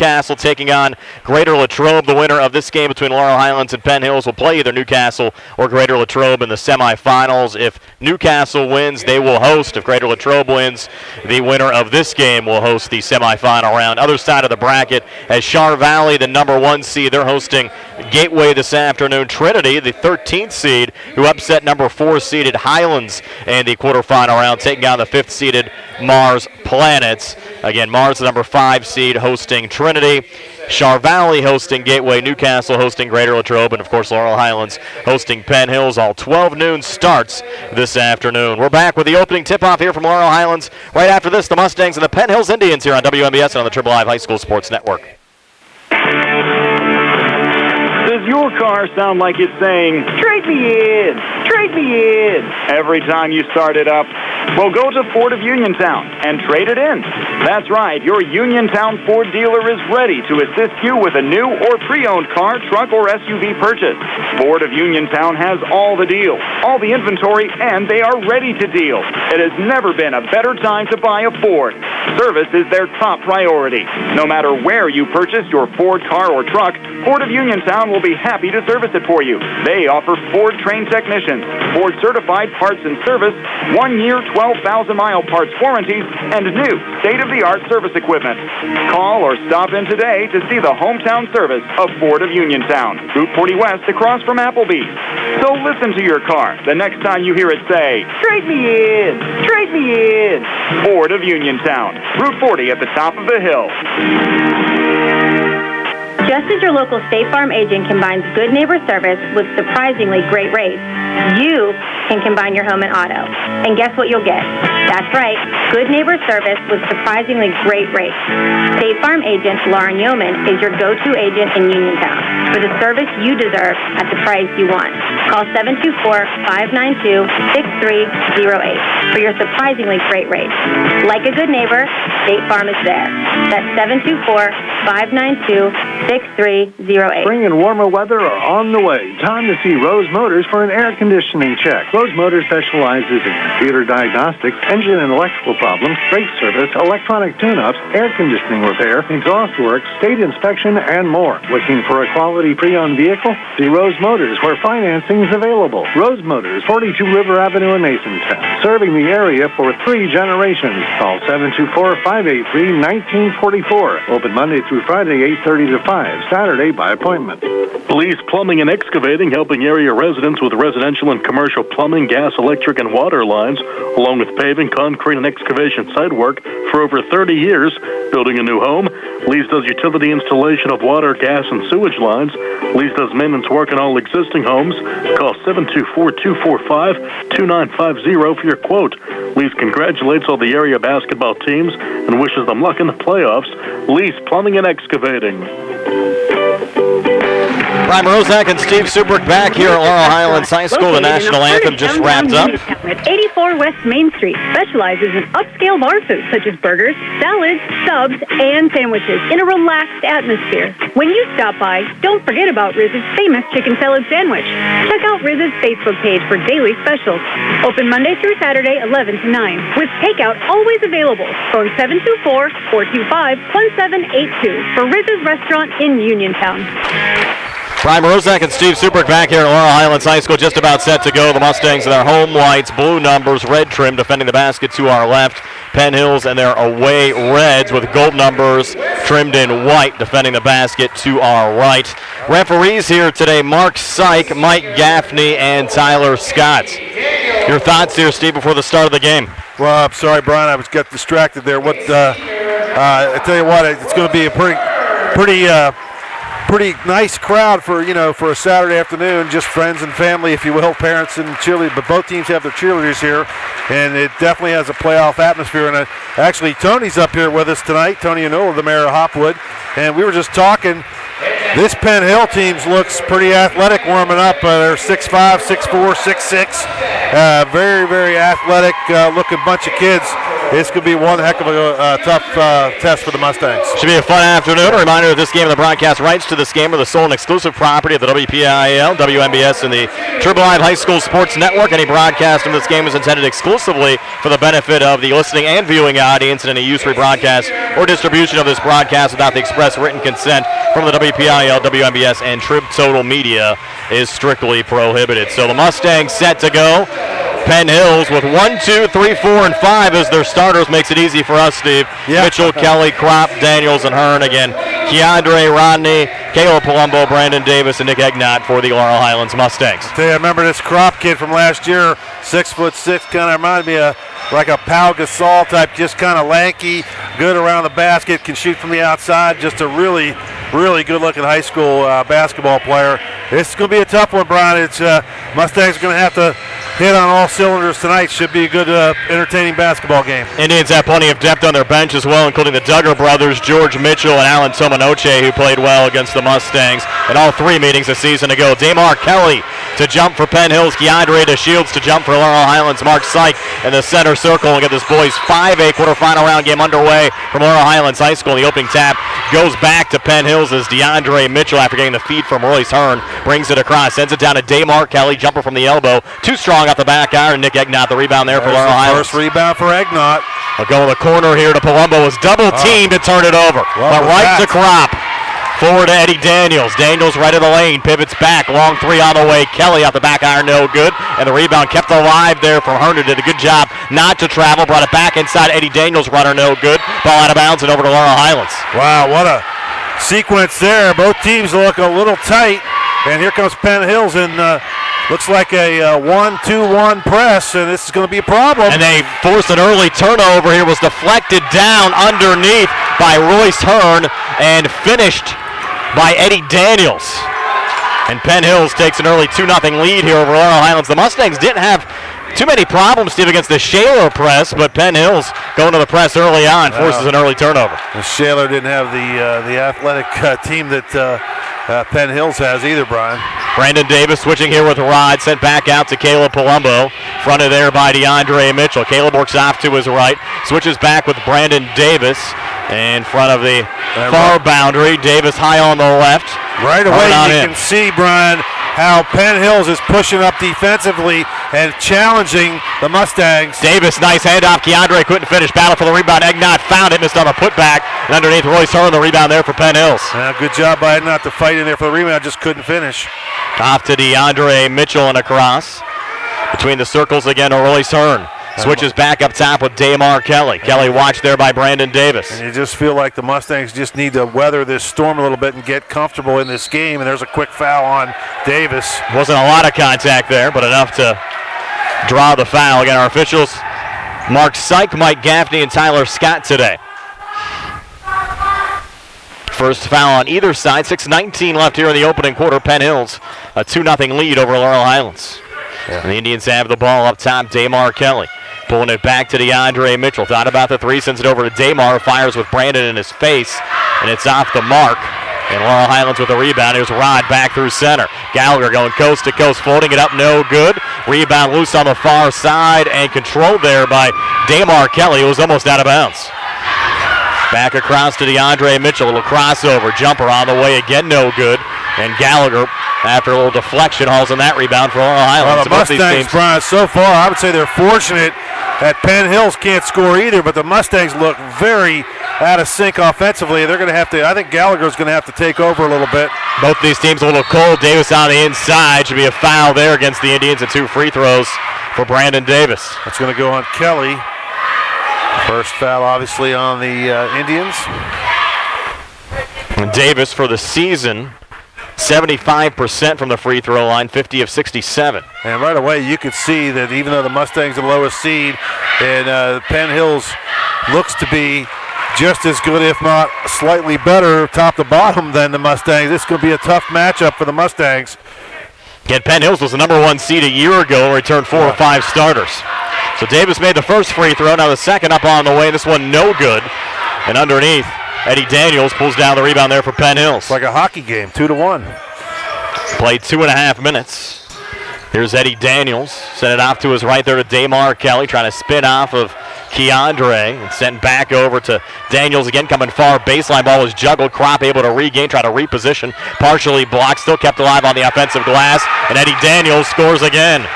Newcastle taking on Greater Latrobe. The winner of this game between Laurel Highlands and Penn Hills will play either Newcastle or Greater Latrobe in the semifinals. If Newcastle wins, they will host. If Greater Latrobe wins, the winner of this game will host the semifinal round. Other side of the bracket, as Char Valley, the number 1 seed, they're hosting Gateway this afternoon. Trinity, the 13th seed, who upset number 4 seeded Highlands in the quarterfinal round, taking on the 5th seeded Mars Planets. Again, Mars, the number 5 seed, hosting Trinity. Char Valley hosting Gateway, Newcastle hosting Greater Latrobe, and of course Laurel Highlands hosting Penn Hills. All 12 noon starts this afternoon. We're back with the opening tip-off here from Laurel Highlands. Right after this, the Mustangs and the Penn Hills Indians here on WMBS and on the Triple I High School Sports Network. Does your car sound like it's saying, "Trade me in, trade me in," every time you start it up? Well, go to Ford of Uniontown and trade it in. That's right, your Uniontown Ford dealer is ready to assist you with a new or pre-owned car, truck, or SUV purchase. Ford of Uniontown has all the deals, all the inventory, and they are ready to deal. It has never been a better time to buy a Ford. Service is their top priority. No matter where you purchase your Ford car or truck, Ford of Uniontown will be happy to service it for you. They offer Ford-trained technicians, Ford-certified parts and service, 1-year, 12,000-mile parts warranties, and new state-of-the-art service equipment. Call or stop in today to see the hometown service of Ford of Uniontown, Route 40 West across from Applebee's. So listen to your car the next time you hear it say, "Trade me in, trade me in." Ford of Uniontown, Route 40 at the top of the hill. Just as your local State Farm agent combines good neighbor service with surprisingly great rates, you can combine your home and auto. And guess what you'll get? That's right, good neighbor service with surprisingly great rates. State Farm agent Lauren Yeoman is your go-to agent in Uniontown for the service you deserve at the price you want. Call 724-592-6308 for your surprisingly great rates. Like a good neighbor, State Farm is there. That's 724-592-6308. Spring and warmer weather are on the way. Time to see Rose Motors for an air conditioning check. Rose Motors specializes in computer diagnostics, engine and electrical problems, brake service, electronic tune-ups, air conditioning repair, exhaust work, state inspection, and more. Looking for a quality pre-owned vehicle? See Rose Motors, where financing is available. Rose Motors, 42 River Avenue in Masontown, serving the area for 3 generations. Call 724-583-1944. Open Monday through Friday, 8:30 to 5. Saturday by appointment. Police Plumbing and Excavating, helping area residents with residential and commercial plumbing, gas, electric, and water lines, along with paving, concrete, and excavation site work for over 30 years. Building a new home, Lee's does utility installation of water, gas, and sewage lines. Lee's does maintenance work on all existing homes. Call 724-245-2950 for your quote. Lee's congratulates all the area basketball teams and wishes them luck in the playoffs. Lee's Plumbing and Excavating. Brian Rozak and Steve Subrick back here at Laurel Highlands High School. The national anthem just wrapped up. At 84 West Main Street, specializes in upscale bar foods such as burgers, salads, subs, and sandwiches in a relaxed atmosphere. When you stop by, don't forget about Riz's famous chicken salad sandwich. Check out Riz's Facebook page for daily specials. Open Monday through Saturday, 11 to 9, with takeout always available. Phone 724-425-1782 for Riz's Restaurant in Uniontown. Brian Rozak and Steve Subrick back here at Laurel Highlands High School, just about set to go. The Mustangs in their home whites, blue numbers, red trim, defending the basket to our left. Penn Hills and their away reds with gold numbers trimmed in white, defending the basket to our right. Referees here today, Mark Syke, Mike Gaffney, and Tyler Scott. Your thoughts here, Steve, before the start of the game? Well, I'm sorry, Brian, I got distracted there. I tell you what, it's going to be a pretty nice crowd for a Saturday afternoon, just friends and family, if you will, parents and cheerleaders. But both teams have their cheerleaders here, and it definitely has a playoff atmosphere. And actually, Tony's up here with us tonight, Tony Enola, the mayor of Hopwood, and we were just talking. This Penn Hill team looks pretty athletic warming up. They're 6'5", 6'4", 6'6", very, very athletic looking bunch of kids. this could be one heck of a tough test for the Mustangs. Should be a fun afternoon. A reminder that this game and the broadcast rights to this game are the sole and exclusive property of the WPIAL, WMBS, and the Triple Live High School Sports Network. Any broadcast from this game is intended exclusively for the benefit of the listening and viewing audience, and any use, rebroadcast, or distribution of this broadcast without the express written consent from the WPIAL, WMBS, and Trib Total Media is strictly prohibited. So the Mustangs set to go. Penn Hills with 1, 2, 3, 4, and 5 as their starters. Makes it easy for us, Steve. Yeah. Mitchell, Kelly, Kropp, Daniels, and Hearn. Again, Keandre, Rodney, Caleb Palumbo, Brandon Davis, and Nick Egnott for the Laurel Highlands Mustangs. I remember this Kropp kid from last year, 6'6", kind of reminded me of like a Pau Gasol type, just kind of lanky, good around the basket, can shoot from the outside. Just a really, really good-looking high school basketball player. This is going to be a tough one, Brian. It's Mustangs are going to have to hit on all cylinders tonight. Should be a good, entertaining basketball game. Indians have plenty of depth on their bench as well, including the Duggar brothers, George Mitchell and Alan Tomanoche, who played well against the Mustangs in all 3 meetings a season ago. Damar Kelly to jump for Penn Hills, Keandre DeShields to jump for Laurel Highlands, Mark Syke in the center circle, and get this boys 5A quarterfinal round game underway from Laurel Highlands High School. The opening tap goes back to Penn Hills as DeAndre Mitchell, after getting the feed from Royce Hearn, brings it across, sends it down to Damar Kelly, jumper from the elbow, too strong off the back iron. Nick Egnott, the rebound there for Laurel Highlands. First rebound for Egnott. I'll go in the corner here to Palumbo, was double teamed to turn it over, but right to Kropp. Forward to Eddie Daniels. Daniels right of the lane, pivots back, long 3 on the way. Kelly off the back iron, no good. And the rebound kept alive there from Hearn, who did a good job not to travel. Brought it back inside Eddie Daniels' runner, no good. Ball out of bounds and over to Laurel Highlands. Wow, what a sequence there. Both teams look a little tight. And here comes Penn Hills, and looks like a 1-2-1 press, and this is going to be a problem. And they forced an early turnover here, was deflected down underneath by Royce Hearn and finished by Eddie Daniels. And Penn Hills takes an early 2-0 lead here over Laurel Highlands. The Mustangs didn't have too many problems, Steve, against the Shaler press, but Penn Hills going to the press early on forces an early turnover. The Shaler didn't have the athletic team that Penn Hills has either, Brian. Brandon Davis switching here with Rod, sent back out to Caleb Palumbo, fronted there by DeAndre Mitchell. Caleb works off to his right, switches back with Brandon Davis in front of the far boundary. Davis high on the left. Right away you can see, Brian, how Penn Hills is pushing up defensively and challenging the Mustangs. Davis, nice handoff. Keandre couldn't finish. Battle for the rebound. Egnott found it, missed on the putback. And underneath Royce Hearn, the rebound there for Penn Hills. Good job by Egnott to fight in there for the rebound, just couldn't finish. Off to DeAndre Mitchell and across. Between the circles again to Royce Hearn. Switches back up top with Damar Kelly. Kelly watched there by Brandon Davis. And you just feel like the Mustangs just need to weather this storm a little bit and get comfortable in this game. And there's a quick foul on Davis. Wasn't a lot of contact there, but enough to draw the foul. Again, our officials, Mark Syke, Mike Gaffney, and Tyler Scott today. First foul on either side. 6:19 left here in the opening quarter. Penn Hills, a 2-0 lead over Laurel Highlands. Yeah. And the Indians have the ball up top. Damar Kelly pulling it back to DeAndre Mitchell. Thought about the three, sends it over to Damar, fires with Brandon in his face, and it's off the mark. And Laurel Highlands with the rebound. Here's Rod back through center. Gallagher going coast to coast, floating it up, no good. Rebound loose on the far side and controlled there by Damar Kelly, who was almost out of bounds. Back across to DeAndre Mitchell, a little crossover, jumper on the way again, no good. And Gallagher, after a little deflection, hauls in that rebound for Laurel Highlands. Well, the Mustangs, Brian, so far, I would say they're fortunate that Penn Hills can't score either, but the Mustangs look very out of sync offensively. They're going to have to, I think Gallagher's going to have to take over a little bit. Both these teams a little cold. Davis on the inside. Should be a foul there against the Indians, and 2 free throws for Brandon Davis. That's going to go on Kelly. First foul, obviously, on the Indians. And Davis for the season, 75% from the free throw line, 50 of 67. And right away you could see that even though the Mustangs are the lowest seed, and Penn Hills looks to be just as good, if not slightly better, top to bottom than the Mustangs. This is going to be a tough matchup for the Mustangs. Again, Penn Hills was the number 1 seed a year ago and returned 4 or 5 starters. So Davis made the first free throw, now the second up on the way. This one no good. And underneath, Eddie Daniels pulls down the rebound there for Penn Hills. It's like a hockey game, 2-1. Played 2.5 minutes. Here's Eddie Daniels. Sent it off to his right there to Damar Kelly, trying to spin off of Keandre, and sent back over to Daniels again, coming far. Baseline ball was juggled. Crop able to regain, try to reposition. Partially blocked, still kept alive on the offensive glass. And Eddie Daniels scores again.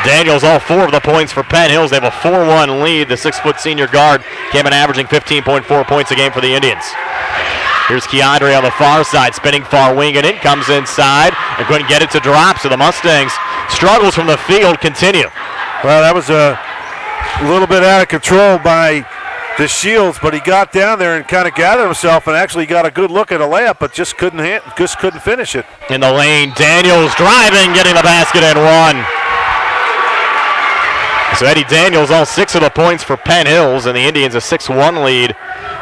Daniels all 4 of the points for Penn Hills. They have a 4-1 lead. The 6-foot senior guard came in averaging 15.4 points a game for the Indians. Here's Keandre on the far side, spinning far wing, and it comes inside and couldn't get it to drop, so the Mustangs struggles from the field continue. Well, that was a little bit out of control by the Shields, but he got down there and kind of gathered himself and actually got a good look at a layup, but just couldn't finish it. In the lane, Daniels driving, getting the basket and one. So Eddie Daniels all 6 of the points for Penn Hills, and the Indians a 6-1 lead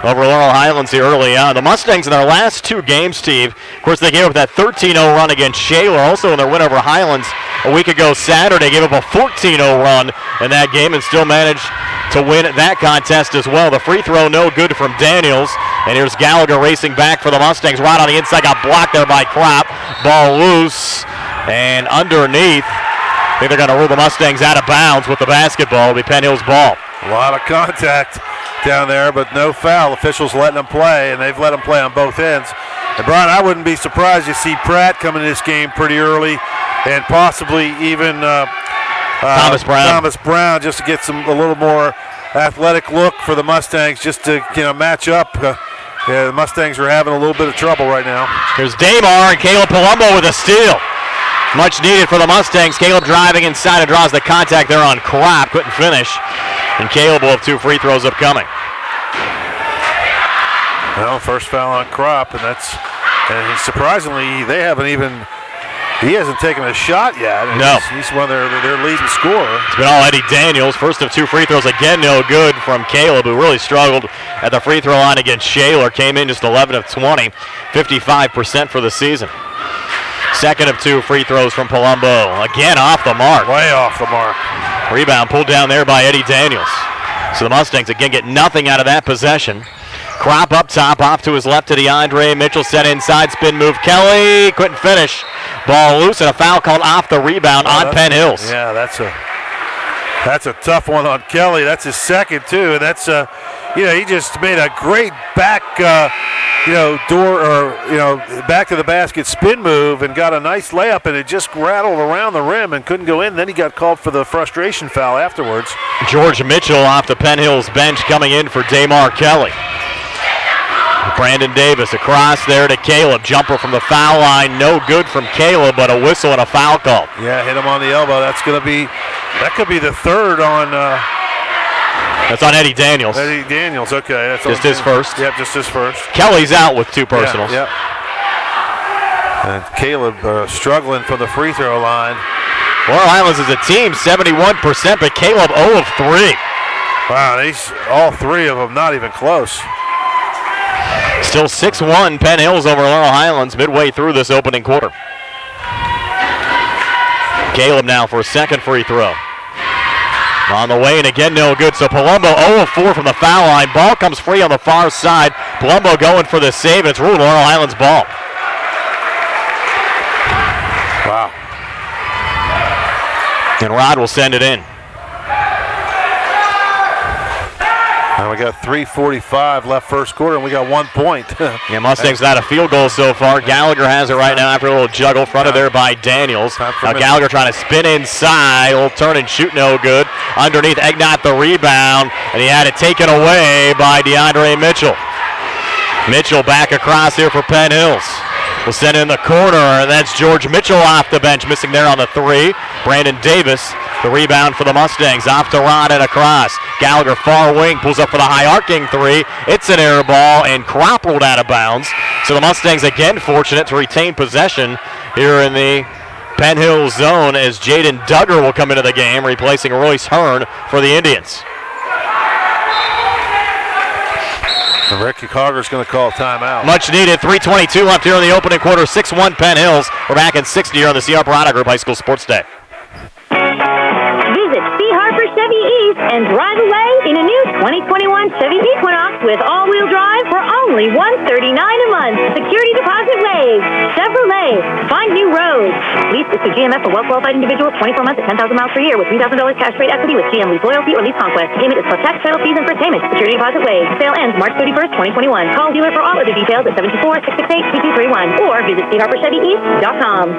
over Laurel Highlands here early on. The Mustangs in their last 2 games, Steve, of course they gave up that 13-0 run against Shaler, also in their win over Highlands a week ago Saturday, gave up a 14-0 run in that game and still managed to win that contest as well. The free throw no good from Daniels, and here's Gallagher racing back for the Mustangs, right on the inside, got blocked there by Crop. Ball loose and underneath. I think they're going to rule the Mustangs out of bounds with the basketball. It'll be Penn Hills ball. A lot of contact down there, but no foul. Officials letting them play, and they've let them play on both ends. And, Brian, I wouldn't be surprised to see Pratt come in this game pretty early, and possibly even Thomas Brown, just to get a little more athletic look for the Mustangs, just to match up. The Mustangs are having a little bit of trouble right now. Here's Damar and Caleb Palumbo with a steal. Much needed for the Mustangs. Caleb driving inside and draws the contact there on Crop. Couldn't finish. And Caleb will have 2 free throws upcoming. Well, first foul on Crop, and surprisingly, he hasn't taken a shot yet. No. He's one of their leading scorer. It's been all Eddie Daniels. First of 2 free throws, again no good from Caleb, who really struggled at the free throw line against Shaler. Came in just 11 of 20, 55% for the season. Second of 2 free throws from Palumbo. Again off the mark. Way off the mark. Rebound pulled down there by Eddie Daniels. So the Mustangs again get nothing out of that possession. Crop up top, off to his left to DeAndre Mitchell, set inside, spin move. Kelly couldn't finish. Ball loose and a foul called off the rebound on Penn Hills. Yeah, that's a tough one on Kelly. That's his second too, and that's he just made a great back back to the basket spin move and got a nice layup, and it just rattled around the rim and couldn't go in. Then he got called for the frustration foul afterwards. George Mitchell off the Penn Hills bench coming in for Damar Kelly. Brandon Davis across there to Caleb. Jumper from the foul line, no good from Caleb, but a whistle and a foul call. Yeah, hit him on the elbow. That could be the third on. That's on Eddie Daniels. Eddie Daniels, okay. That's just his first. Yep, just his first. Kelly's out with 2 personals. Yeah. And Caleb struggling from the free throw line. Laurel Highlands is a team, 71%, but Caleb 0 of 3. Wow, all 3 of them not even close. Still 6-1 Penn Hills over Laurel Highlands midway through this opening quarter. Caleb now for a second free throw. On the way, and again no good. So Palumbo 0 of 4 from the foul line. Ball comes free on the far side. Palumbo going for the save. It's ruled Laurel Highlands ball. Wow. And Rod will send it in. And we got 3:45 left first quarter, and we got 1 point. Yeah, Mustangs not a field goal so far. Gallagher has it right now after a little juggle fronted there by Daniels. Now Gallagher trying to spin inside. Little turn and shoot, no good. Underneath, Egnott the rebound, and he had it taken away by DeAndre Mitchell. Mitchell back across here for Penn Hills. Will send it in the corner, and that's George Mitchell off the bench, missing there on the 3. Brandon Davis, the rebound for the Mustangs, off to Rod and across. Gallagher far wing, pulls up for the high arcing 3. It's an air ball, and Crop rolled out of bounds. So the Mustangs again fortunate to retain possession here in the Penn Hills zone as Jaden Duggar will come into the game, replacing Royce Hearn for the Indians. And Ricky Cogger's going to call timeout. Much needed. 3:22 left here in the opening quarter. 6-1 Penn Hills. We're back in 60 here on the C.R. Parada Group High School Sports Day. Visit C. Harper Chevy East and drive away in a new 2021 Chevy Equinox with all-wheel drive for only $139 a month. Security deposit waived. Chevrolet. Find new roads. Lease is to GMF for well-qualified individuals, 24 months at 10,000 miles per year with $3,000 cash rate equity with GM Lease Loyalty or Lease Conquest. Payment is plus tax, title fees, and first payment. Security deposit waived. Sale ends March 31st, 2021. Call dealer for all other details at 724-668-2231 or visit SteveHarperChevyEast.com.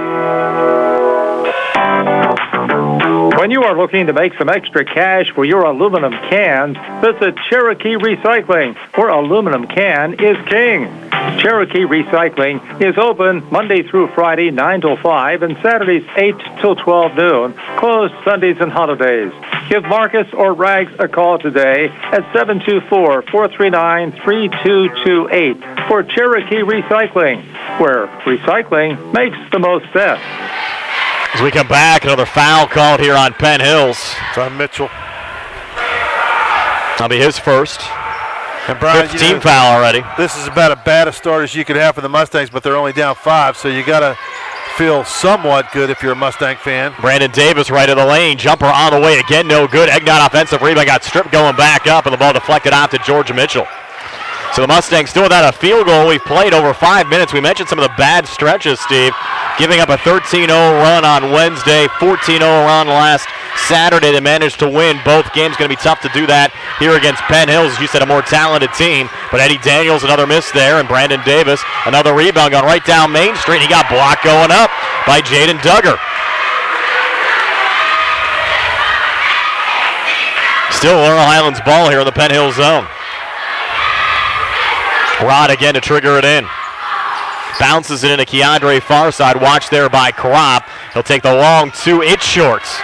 When you are looking to make some extra cash for your aluminum cans, visit Cherokee Recycling, where aluminum can is king. Cherokee Recycling is open Monday through Friday, 9 till 5, and Saturdays, 8 till 12 noon, closed Sundays and holidays. Give Marcus or Rags a call today at 724-439-3228 for Cherokee Recycling, where recycling makes the most sense. As we come back, another foul called here on Penn Hills. It's on Mitchell. That'll be his first. And Brian, 15 foul already. This is about as bad a start as you could have for the Mustangs, but they're only down 5, so you got to feel somewhat good if you're a Mustang fan. Brandon Davis right of the lane. Jumper on the way again, no good. Egnott offensive rebound, got stripped going back up, and the ball deflected out to George Mitchell. So the Mustangs still without a field goal. We've played over 5 minutes. We mentioned some of the bad stretches, Steve. Giving up a 13-0 run on Wednesday, 14-0 run last Saturday. They managed to win both games. Going to be tough to do that here against Penn Hills. As you said, a more talented team. But Eddie Daniels, another miss there, and Brandon Davis, another rebound going right down Main Street. He got blocked going up by Jaden Duggar. Still Laurel Highlands ball here in the Penn Hills zone. Rod again to trigger it in. Bounces it into Keandre far side. Watch there by Kropp. He'll take the long two. It's shorts.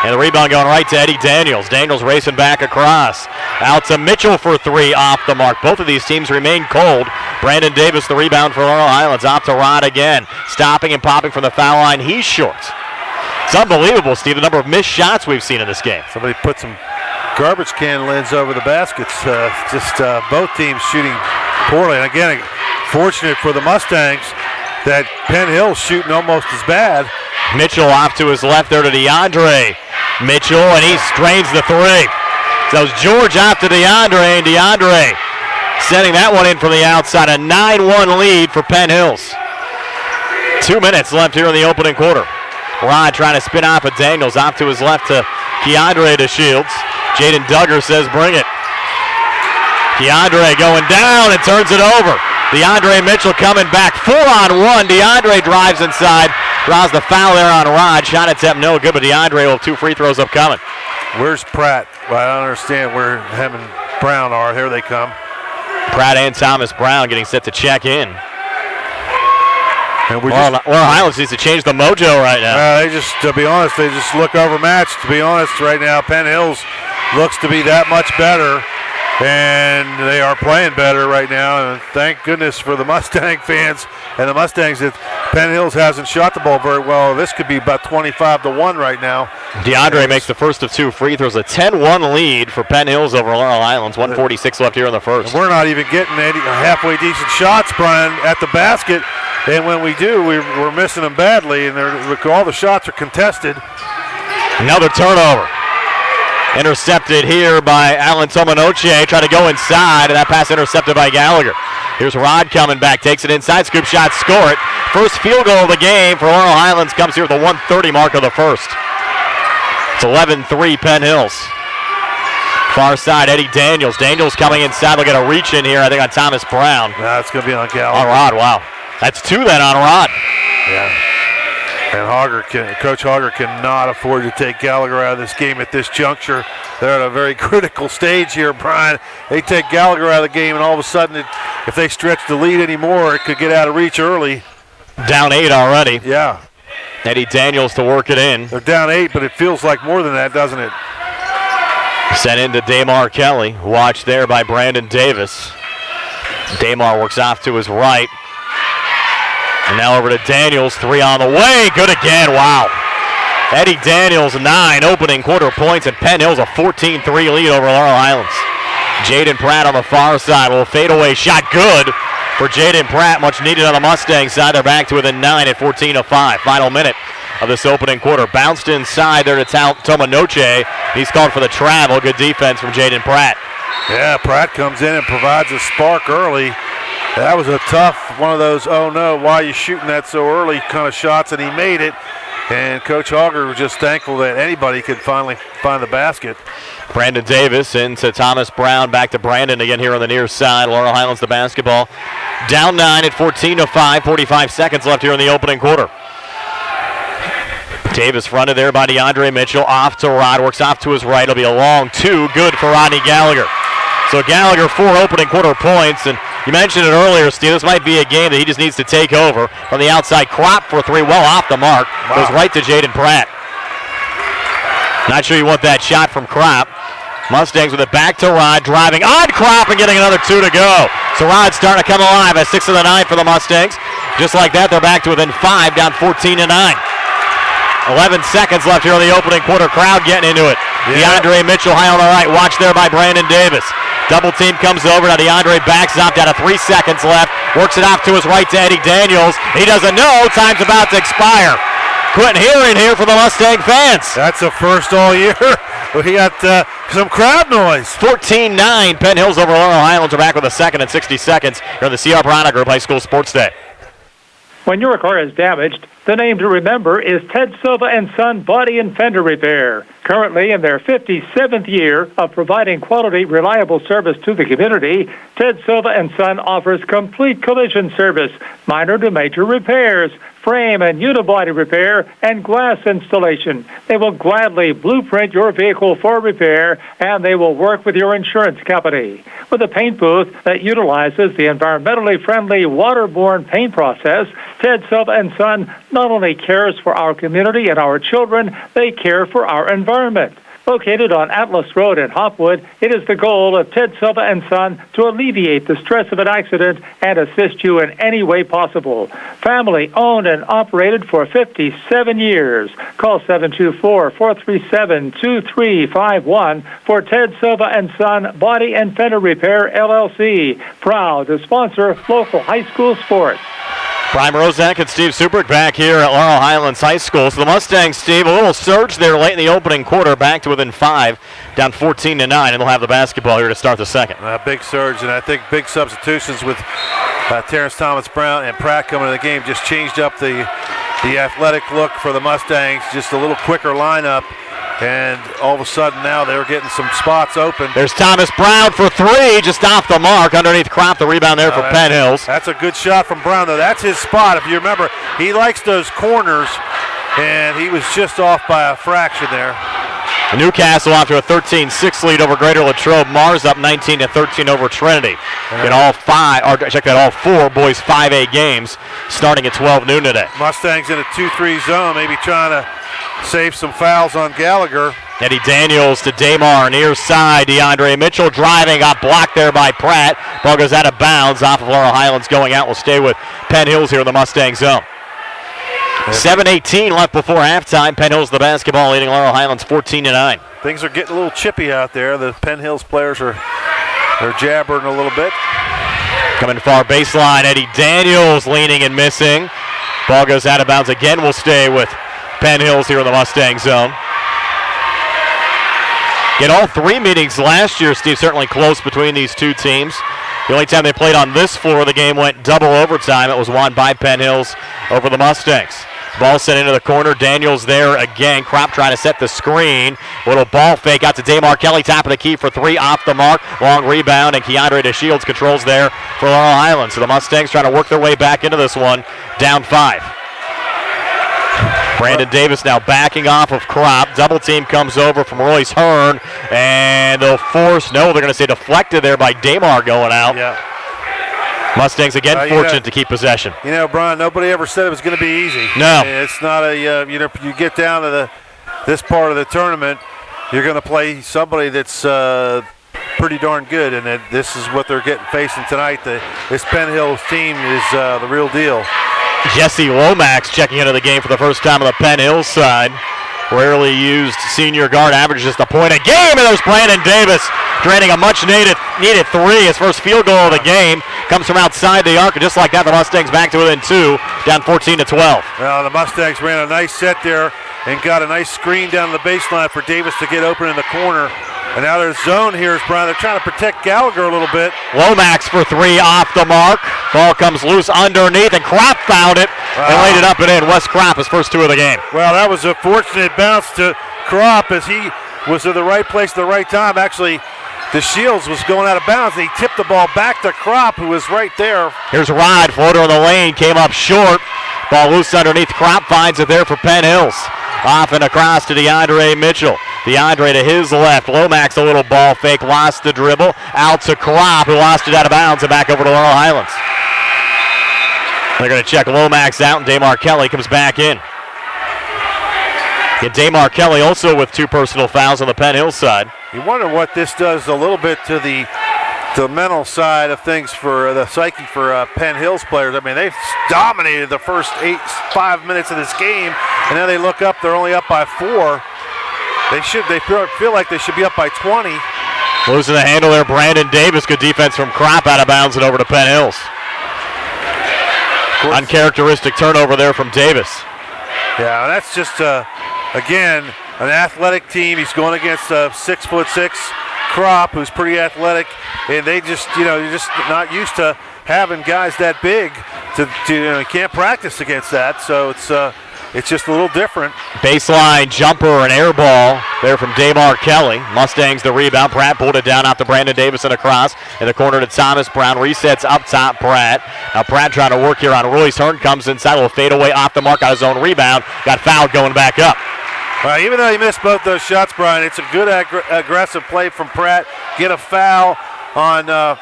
And the rebound going right to Eddie Daniels. Daniels racing back across. Out to Mitchell for 3 off the mark. Both of these teams remain cold. Brandon Davis the rebound for Laurel Highlands. Out to Rod again. Stopping and popping from the foul line. He's short. It's unbelievable, Steve, the number of missed shots we've seen in this game. Somebody put some garbage can lids over the baskets. Both teams shooting poorly. And again, fortunate for the Mustangs that Penn Hills shooting almost as bad. Mitchell off to his left there to DeAndre. Mitchell, and he strains the 3. So it's George off to DeAndre, and DeAndre setting that one in from the outside. A 9-1 lead for Penn Hills. 2 minutes left here in the opening quarter. Rod trying to spin off of Daniels. Off to his left to Keandre to Shields. Jaden Duggar says bring it. Keandre going down and turns it over. DeAndre Mitchell coming back 4-on-1. DeAndre drives inside. Draws the foul there on Rod. Shot attempt no good, but DeAndre will have 2 free throws upcoming. Where's Pratt? Well, I don't understand where him and Brown are. Here they come. Pratt and Thomas Brown getting set to check in. And Laurel Highlands needs to change the mojo right now. To be honest, they just look overmatched. To be honest, right now, Penn Hills looks to be that much better. And they are playing better right now, and thank goodness for the Mustang fans and the Mustangs that Penn Hills hasn't shot the ball very well. This could be about 25-1 right now. DeAndre makes the first of 2 free throws. A 10-1 lead for Penn Hills over Laurel Highlands. 1:46 left here in the first. And we're not even getting any halfway decent shots, Brian, at the basket. And when we do, we're missing them badly, and all the shots are contested. Another turnover. Intercepted here by Alan Tomanoche. Trying to go inside, and that pass intercepted by Gallagher. Here's Rod coming back. Takes it inside. Scoop shot. Score it. First field goal of the game for Laurel Highlands comes here at the 1:30 mark of the first. It's 11-3 Penn Hills. Far side, Eddie Daniels. Daniels coming inside. They'll get a reach in here, I think, on Thomas Brown. It's going to be on Gallagher. On Rod, wow. That's 2 then on Rod. Yeah. And Coach Hogger cannot afford to take Gallagher out of this game at this juncture. They're at a very critical stage here, Brian. They take Gallagher out of the game, and all of a sudden, if they stretch the lead anymore, it could get out of reach early. Down 8 already. Yeah. Eddie Daniels to work it in. They're down 8, but it feels like more than that, doesn't it? Sent into Damar Kelly. Watched there by Brandon Davis. Damar works off to his right. And now over to Daniels, 3 on the way. Good again, wow. Eddie Daniels, 9 opening quarter points, and Penn Hills a 14-3 lead over Laurel Highlands. Jaden Pratt on the far side. Will fadeaway shot good for Jaden Pratt. Much needed on the Mustang side. They're back to within 9 at 14-5. Final minute of this opening quarter. Bounced inside there to Tomanoche. He's called for the travel. Good defense from Jaden Pratt. Yeah, Pratt comes in and provides a spark early. That was a tough one of those, oh no, why are you shooting that so early kind of shots, and he made it. And Coach Auger was just thankful that anybody could finally find the basket. Brandon Davis into Thomas Brown, back to Brandon again here on the near side. Laurel Highlands the basketball. Down 9 at 14:05, 45 seconds left here in the opening quarter. Davis fronted there by DeAndre Mitchell, off to Rod, works off to his right. It'll be a long two, good for Rodney Gallagher. So Gallagher 4 opening quarter points, and you mentioned it earlier, Steve, this might be a game that he just needs to take over. From the outside, Kropp for 3, well off the mark. Wow. Goes right to Jaden Pratt. Not sure you want that shot from Kropp. Mustangs with it back to Rod, driving on Kropp and getting another 2 to go. So Rod's starting to come alive at 6 of the 9 for the Mustangs. Just like that, they're back to within 5, down 14-9. 11 seconds left here in the opening quarter. Crowd getting into it. Yeah. DeAndre Mitchell high on the right, watched there by Brandon Davis. Double team comes over. Now DeAndre backs up down to 3 seconds left. Works it off to his right to Eddie Daniels. He doesn't know. Time's about to expire. Couldn't hear in here for the Mustang fans. That's a first all year. We got some crowd noise. 14-9. Penn Hills over Laurel Highlands are back with a second and 60 seconds here on the C.R. Piranha Group High School Sports Day. When your car is damaged, the name to remember is Ted Silva and Son Body and Fender Repair. Currently in their 57th year of providing quality, reliable service to the community, Ted Silva and Son offers complete collision service, minor to major repairs, frame and unibody repair, and glass installation. They will gladly blueprint your vehicle for repair, and they will work with your insurance company. With a paint booth that utilizes the environmentally friendly waterborne paint process, Ted Silva and Son not only cares for our community and our children, they care for our environment. Located on Atlas Road in Hopwood, it is the goal of Ted Silva and Son to alleviate the stress of an accident and assist you in any way possible. Family owned and operated for 57 years. Call 724-437-2351 for Ted Silva and Son Body and Fender Repair, LLC. Proud to sponsor local high school sports. Brian Rozak and Steve Subrick back here at Laurel Highlands High School. So the Mustangs, Steve, a little surge there late in the opening quarter, back to within 5, down 14-9, and they'll have the basketball here to start the second. Big surge, and I think big substitutions with Terrence Thomas Brown and Pratt coming to the game just changed up the athletic look for the Mustangs, just a little quicker lineup. And all of a sudden now they're getting some spots open. There's Thomas Brown for 3, just off the mark. Underneath Kropp, the rebound there for Penn Hills. That's a good shot from Brown, though. That's his spot. If you remember, he likes those corners, and he was just off by a fraction there. Newcastle after a 13-6 lead over Greater Latrobe. Mars up 19-13 over Trinity. In all 4 boys 5A games starting at 12 noon today. Mustangs in a 2-3 zone, maybe trying to save some fouls on Gallagher. Eddie Daniels to Damar, near side. DeAndre Mitchell driving, got blocked there by Pratt. Ball goes out of bounds off of Laurel Highlands going out. Will stay with Penn Hills here in the Mustang zone. 7:18 left before halftime. Penn Hills the basketball, leading Laurel Highlands 14-9. Things are getting a little chippy out there. The Penn Hills players are jabbering a little bit. Coming far baseline, Eddie Daniels leaning and missing. Ball goes out of bounds again. Will stay with Penn Hills here in the Mustang zone. In all 3 meetings last year, Steve, certainly close between these two teams. The only time they played on this floor, the game went double overtime. It was won by Penn Hills over the Mustangs. Ball sent into the corner. Daniels there again. Kropp trying to set the screen. Little ball fake out to Damar Kelly. Top of the key for 3 off the mark. Long rebound, and Keandre DeShields controls there for Laurel Highlands. So the Mustangs trying to work their way back into this one, down 5. Brandon Davis now backing off of Kropp. Double team comes over from Royce Hearn, and they'll force, they're going to say deflected there by Damar going out. Yeah. Mustangs again fortunate to keep possession. Brian, nobody ever said it was going to be easy. No. It's not you get down to this part of the tournament, you're going to play somebody that's pretty darn good, and this is what they're facing tonight. This Penn Hills team is the real deal. Jesse Lomax checking into the game for the first time on the Penn Hills side. Rarely used senior guard, averages just a point a game, and there's Brandon Davis draining a much-needed 3. His first field goal of the game comes from outside the arc, and just like that, the Mustangs back to within 2, down 14-12. Well, the Mustangs ran a nice set there and got a nice screen down the baseline for Davis to get open in the corner. And now there's zone here, Brian. They're trying to protect Gallagher a little bit. Lomax for three off the mark. Ball comes loose underneath, and Kropp found it and laid it up and in. Wes Kropp, his first 2 of the game. Well, that was a fortunate bounce to Kropp as he was in the right place at the right time. Actually, DeShields was going out of bounds, and he tipped the ball back to Kropp, who was right there. Here's Rod, floater in the lane, came up short. Ball loose underneath. Kropp finds it there for Penn Hills. Off and across to DeAndre Mitchell. DeAndre to his left. Lomax a little ball fake, lost the dribble. Out to Kropp, who lost it out of bounds, and back over to Laurel Highlands. They're going to check Lomax out, and Damar Kelly comes back in. And Damar Kelly also with 2 personal fouls on the Penn Hills side. You wonder what this does a little bit to the mental side of things for the psyche for Penn Hills players. I mean, they've dominated the first 5 minutes of this game, and then they look up, they're only up by 4. They feel like they should be up by 20. Losing the handle there, Brandon Davis. Good defense from Kropp, out of bounds and over to Penn Hills. Uncharacteristic turnover there from Davis. Yeah, that's just, again, an athletic team. He's going against a 6'6" Kropp, who's pretty athletic, and they just, you're just not used to having guys that big. You can't practice against that, so it's just a little different. Baseline jumper and air ball there from Damar Kelly. Mustangs the rebound. Pratt pulled it down out to Brandon Davis and across. In the corner to Thomas Brown. Resets up top, Pratt. Now Pratt trying to work here on Royce Hearn. Comes inside. Will fade away off the mark on his own rebound. Got fouled going back up. Even though he missed both those shots, Brian, it's a good aggressive play from Pratt. Get a foul on the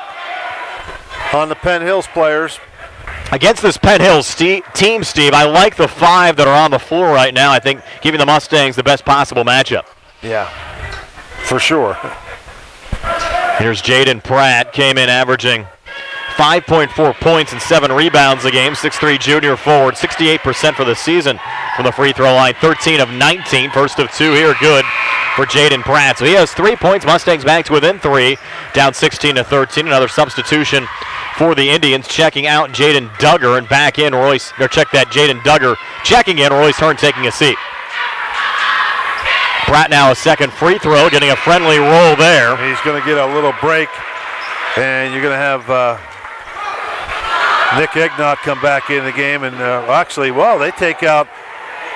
Penn Hills players. Against this Penn Hills team, Steve, I like the 5 that are on the floor right now. I think giving the Mustangs the best possible matchup. Yeah, for sure. Here's Jaden Pratt, came in averaging 5.4 points and 7 rebounds a game. 6'3" junior forward, 68% for the season from the free throw line. 13 of 19, first of 2 here, good for Jaden Pratt. So he has 3 points. Mustangs back to within 3, down 16-13. Another substitution for the Indians. Checking out Jaden Duggar and back in Royce. Or check that, Jaden Duggar checking in. Royce Hearn taking a seat. Pratt now a second free throw, getting a friendly roll there. He's going to get a little break, and you're going to have Nick Egnott come back in the game. And they take out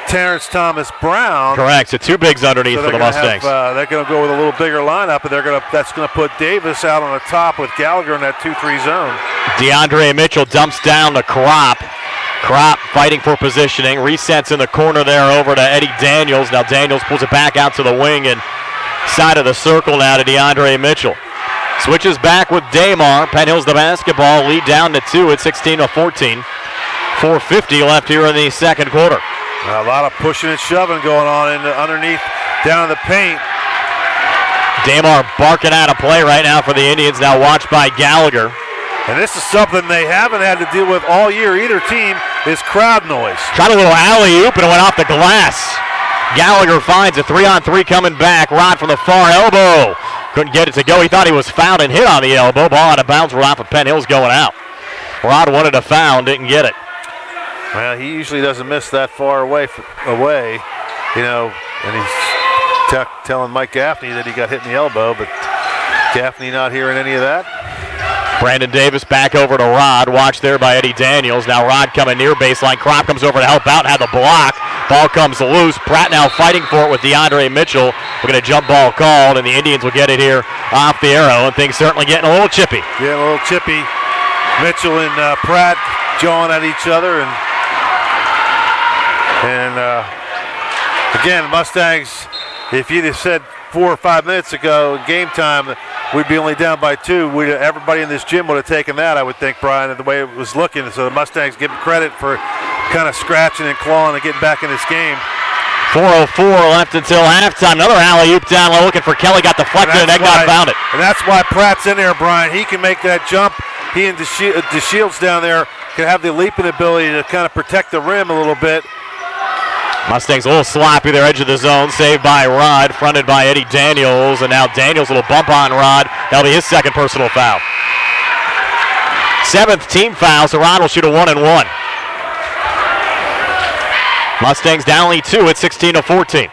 Terrence Thomas Brown. Correct. So 2 bigs underneath for the Mustangs. They're going to go with a little bigger lineup, and that's going to put Davis out on the top with Gallagher in that 2-3 zone. DeAndre Mitchell dumps down to Kropp. Kropp fighting for positioning. Resets in the corner there over to Eddie Daniels. Now Daniels pulls it back out to the wing and side of the circle now to DeAndre Mitchell. Switches back with Damar. Penn Hills the basketball. Lead down to 2 at 16-14. 4:50 left here in the second quarter. A lot of pushing and shoving going on underneath down in the paint. Damar barking out a play right now for the Indians, now watched by Gallagher. And this is something they haven't had to deal with all year, either team, is crowd noise. Tried a little alley-oop and it went off the glass. Gallagher finds a 3-on-3 coming back. Rod from the far elbow. Couldn't get it to go. He thought he was fouled and hit on the elbow. Ball out of bounds, we're off of Penn Hills going out. Rod wanted a foul, didn't get it. Well, he usually doesn't miss that far away, and he's telling Mike Gaffney that he got hit in the elbow, but Gaffney not hearing any of that. Brandon Davis back over to Rod, watched there by Eddie Daniels. Now Rod coming near baseline. Kropp comes over to help out, had the block. Ball comes loose. Pratt now fighting for it with DeAndre Mitchell. We're going to jump ball called, and the Indians will get it here off the arrow, and things certainly getting a little chippy. Getting a little chippy. Mitchell and Pratt jawing at each other, and again, Mustangs, if you'd have said 4 or 5 minutes ago in game time we'd be only down by 2, everybody in this gym would have taken that, I would think, Brian, and the way it was looking. So the Mustangs give them credit for kind of scratching and clawing and getting back in this game. 4:04 left until halftime. Another alley-oop down low, looking for Kelly, got deflected, and Egnott found it. And that's why Pratt's in there, Brian. He can make that jump. He and DeShields down there can have the leaping ability to kind of protect the rim a little bit. Mustangs a little sloppy there, edge of the zone, saved by Rod, fronted by Eddie Daniels, and now Daniels a little bump on Rod. That'll be his second personal foul. 7th team foul, so Rod will shoot a 1-and-1. Mustangs down only 2 at 16-14.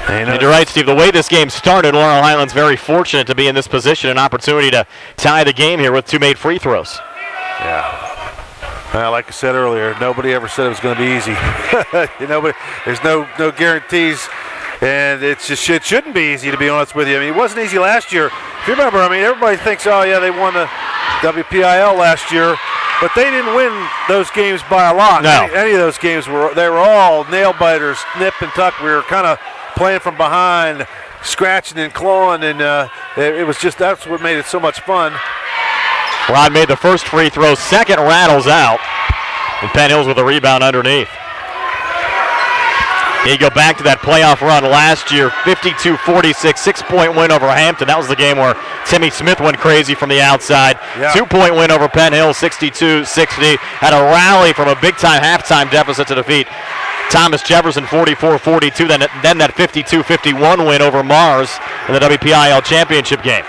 And you're right, Steve. The way this game started, Laurel Highlands very fortunate to be in this position, an opportunity to tie the game here with 2 made free throws. Yeah. Well, like I said earlier, nobody ever said it was going to be easy. There's no guarantees, and it shouldn't be easy, to be honest with you. I mean, it wasn't easy last year. If you remember, I mean, everybody thinks, oh yeah, they won the WPIL last year, but they didn't win those games by a lot. No. Any of those games they were all nail biters, nip and tuck. We were kind of playing from behind, scratching and clawing, and it was just, that's what made it so much fun. Rod made the first free throw, second rattles out, and Penn Hills with a rebound underneath. You go back to that playoff run last year, 52-46, 6-point win over Hampton. That was the game where Timmy Smith went crazy from the outside. Yeah. 2-point win over Penn Hills, 62-60. Had a rally from a big-time halftime deficit to defeat Thomas Jefferson, 44-42. Then that 52-51 win over Mars in the WPIL championship game.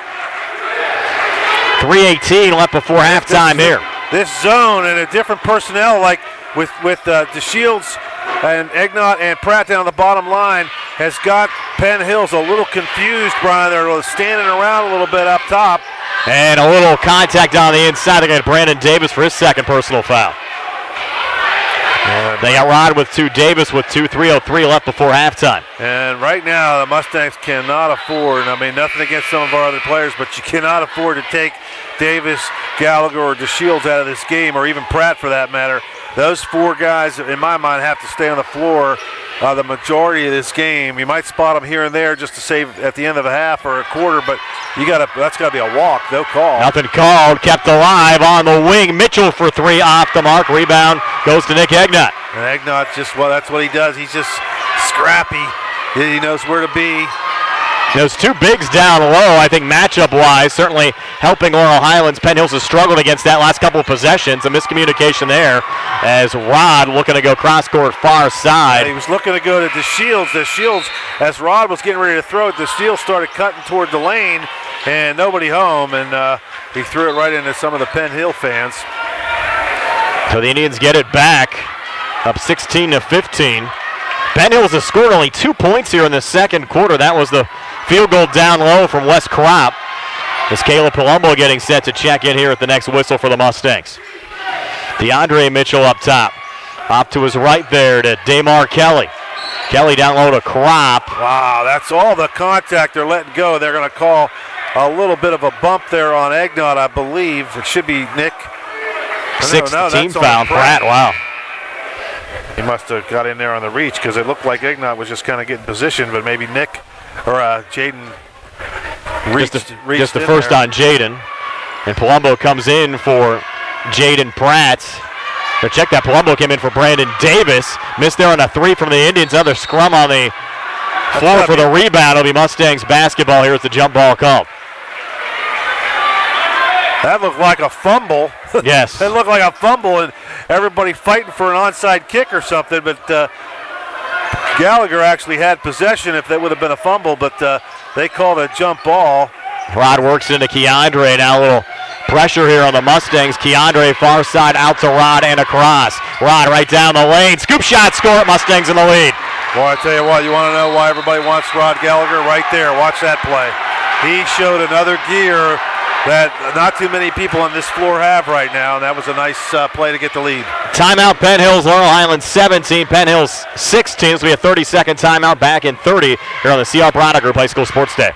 3:18 left before halftime here. This zone and a different personnel, like with DeShields and Egnott and Pratt down the bottom line, has got Penn Hills a little confused, Brian. They're standing around a little bit up top. And a little contact on the inside. They got Brandon Davis for his second personal foul. They got Rod with 2, Davis with 2, 3:03 left before halftime. And right now, the Mustangs cannot afford, I mean, nothing against some of our other players, but you cannot afford to take Davis, Gallagher, or DeShields out of this game, or even Pratt for that matter. Those 4 guys, in my mind, have to stay on the floor the majority of this game. You might spot them here and there just to save at the end of a half or a quarter, but that's got to be a walk. No call. Nothing called. Kept alive on the wing. Mitchell for 3 off the mark. Rebound goes to Nick Egnott. And Egnott that's what he does. He's just scrappy. He knows where to be. Those 2 bigs down low, I think matchup-wise, certainly helping Laurel Highlands. Penn Hills has struggled against that last couple of possessions. A miscommunication there as Rod looking to go cross-court far side. Yeah, he was looking to go to DeShields. DeShields, as Rod was getting ready to throw it, DeShields started cutting toward the lane, and nobody home, and he threw it right into some of the Penn Hill fans. So the Indians get it back, up 16-15. Penn Hills has scored only 2 points here in the second quarter. That was the field goal down low from Wes Kropp. As Caleb Palumbo getting set to check in here at the next whistle for the Mustangs. DeAndre Mitchell up top. Off to his right there to Damar Kelly. Kelly down low to Kropp. Wow, that's all the contact they're letting go. They're going to call a little bit of a bump there on Egnott, I believe. It should be Nick. Team foul, Pratt. Wow. He must have got in there on the reach because it looked like Egnott was just kind of getting positioned, but maybe Nick or Jaden reached just the first there. On Jaden. And Palumbo comes in for Jaden Pratt. But check that, Palumbo came in for Brandon Davis. Missed there on a 3 from the Indians. Another scrum on the floor for the rebound. It'll be Mustangs basketball here as the jump ball called. That looked like a fumble. Yes. It looked like a fumble, and everybody fighting for an onside kick or something, but Gallagher actually had possession if that would have been a fumble, but they called a jump ball. Rod works into Keandre. Now a little pressure here on the Mustangs. Keandre far side out to Rod and across. Rod right down the lane. Scoop shot, score it. Mustangs in the lead. Boy, I tell you what, you want to know why everybody wants Rod Gallagher? Right there. Watch that play. He showed another gear that not too many on this floor have right now, and that was a nice play to get the lead. Timeout, Penn Hills, Laurel Highlands 17, Penn Hills 16. This will be a 30-second timeout, back in 30 here on the CR Product Group High School Sports Day.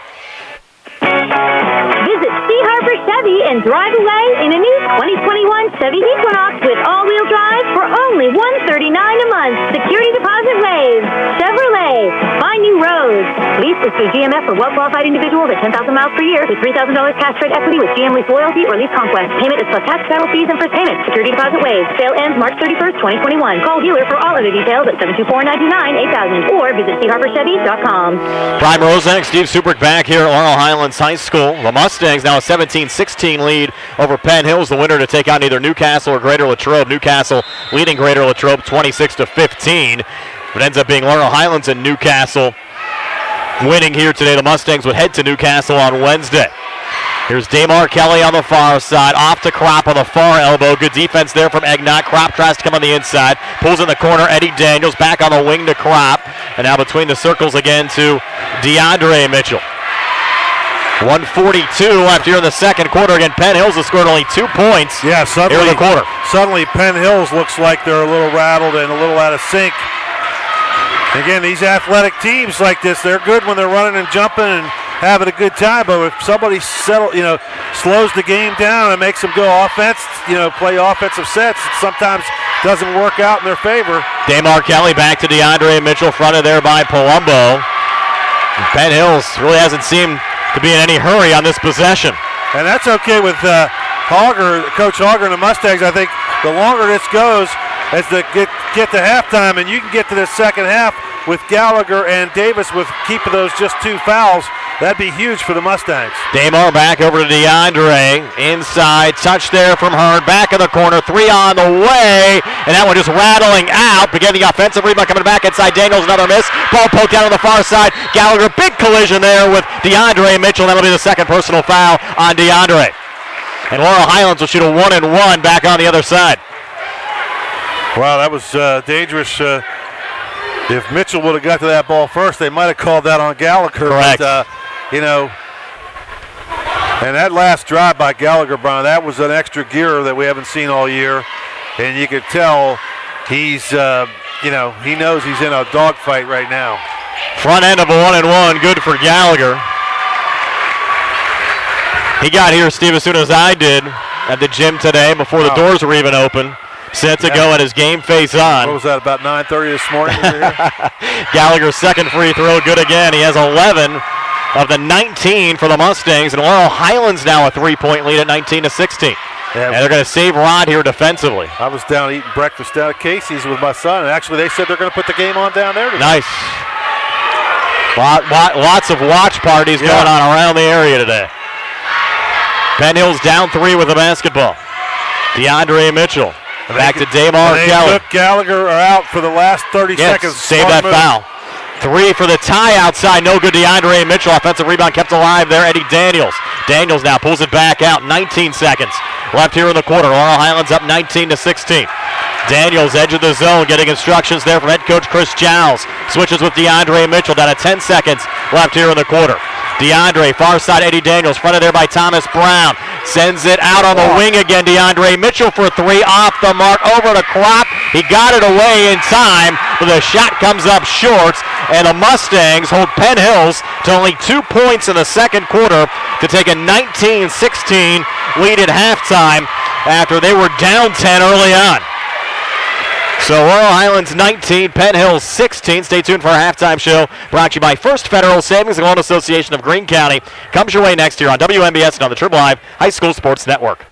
Visit Sea Harbor Chevy and drive away in a new 2021 Chevy Equinox with all-wheel drive for only $139 a month. Security deposit waived. Chevrolet. Find new roads. Lease is through GMF for well-qualified individuals at 10,000 miles per year with $3,000 cash trade equity with GM Lease Loyalty or Lease Conquest. Payment is plus tax, title fees, and first payment. Security deposit waived. Sale ends March 31st, 2021. Call dealer for all other details at 724-99-8000 or visit SeaHarborChevy.com. Prime Roseneck, Steve Subrick back here at Laurel Highlands High School. The Mustangs now a 17-16 lead over Penn Hills. The winner to take on either Newcastle or Greater Latrobe. Newcastle leading Greater Latrobe 26-15. It ends up being Laurel Highlands and Newcastle winning here today. The Mustangs would head to Newcastle on Wednesday. Here's Damar Kelly on the far side, off to Kropp on the far elbow. Good defense there from Egnott. Kropp tries to come on the inside, pulls in the corner. Eddie Daniels back on the wing to Kropp, And now between the circles again to DeAndre Mitchell. 1:42 left here in the second quarter. Again, Penn Hills has scored only 2 points here in the quarter. Suddenly, Penn Hills looks like they're a little rattled and a little out of sync. Again, these athletic teams like this, they're good when they're running and jumping and having a good time, but if somebody slows the game down and makes them go offense, play offensive sets, it sometimes doesn't work out in their favor. Damar Kelly back to DeAndre Mitchell, fronted there by Palumbo. And Penn Hills really hasn't seemed to be in any hurry on this possession. And that's okay with Coach Hogger and the Mustangs. I think the longer this goes, as they get to halftime, and you can get to the second half with Gallagher and Davis with keeping those just 2 fouls, that'd be huge for the Mustangs. Damar back over to DeAndre. Inside, touch there from Hearn. Back in the corner, 3 on the way. And that one just rattling out. Beginning the offensive rebound coming back inside Daniels. Another miss. Ball poked out on the far side. Gallagher, big collision there with DeAndre Mitchell. That'll be the second personal foul on DeAndre. And Laurel Highlands will shoot a 1-and-1 back on the other side. Wow, that was dangerous. If Mitchell would have got to that ball first, they might have called that on Gallagher. Correct. But, and that last drive by Gallagher, Brian, that was an extra gear that we haven't seen all year. And you could tell he's, he knows he's in a dogfight right now. Front end of a 1-and-1, good for Gallagher. He got here, Steve, as soon as I did at the gym today before the doors were even open. Set to go at his game face on. What was that, about 9:30 this morning? Gallagher's second free throw, good again. He has 11 of the 19 for the Mustangs, and Laurel Highlands now a 3-point lead at 19-16. And they're going to save Rod here defensively. I was down eating breakfast down at Casey's with my son, and actually they said they're going to put the game on down there today. Nice. Lots of watch parties going on around the area today. Penn Hills down 3 with the basketball. DeAndre Mitchell. Back to Damar Kelly. Took Gallagher out for the last 30 seconds. Save that foul. 3 for the tie outside. No good. DeAndre Mitchell. Offensive rebound kept alive there. Eddie Daniels. Daniels now pulls it back out. 19 seconds left here in the quarter. Laurel Highlands up 19-16. Daniels, edge of the zone, getting instructions there from head coach Chris Giles. Switches with DeAndre Mitchell. Down to 10 seconds left here in the quarter. DeAndre, far side, Eddie Daniels, fronted there by Thomas Brown. Sends it out on the wing again. DeAndre Mitchell for 3, off the mark, over to Kropp. He got it away in time, but the shot comes up short, and the Mustangs hold Penn Hills to only 2 points in the second quarter to take a 19-16 lead at halftime after they were down 10 early on. So Laurel Highlands 19, Penn Hills 16. Stay tuned for our halftime show brought to you by First Federal Savings and Loan Association of Greene County. Comes your way next year on WMBS and on the Triple Live High School Sports Network.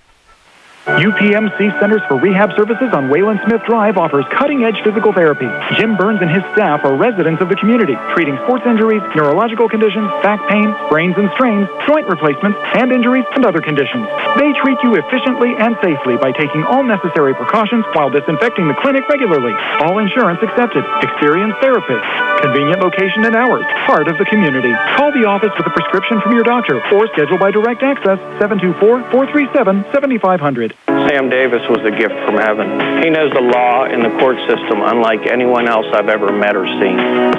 UPMC Centers for Rehab Services on Wayland Smith Drive offers cutting-edge physical therapy. Jim Burns and his staff are residents of the community, treating sports injuries, neurological conditions, back pain, sprains and strains, joint replacements, hand injuries, and other conditions. They treat you efficiently and safely by taking all necessary precautions while disinfecting the clinic regularly. All insurance accepted. Experienced therapists. Convenient location and hours. Part of the community. Call the office with a prescription from your doctor or schedule by direct access 724-437-7500. Sam Davis was a gift from heaven. He knows the law and the court system unlike anyone else I've ever met or seen.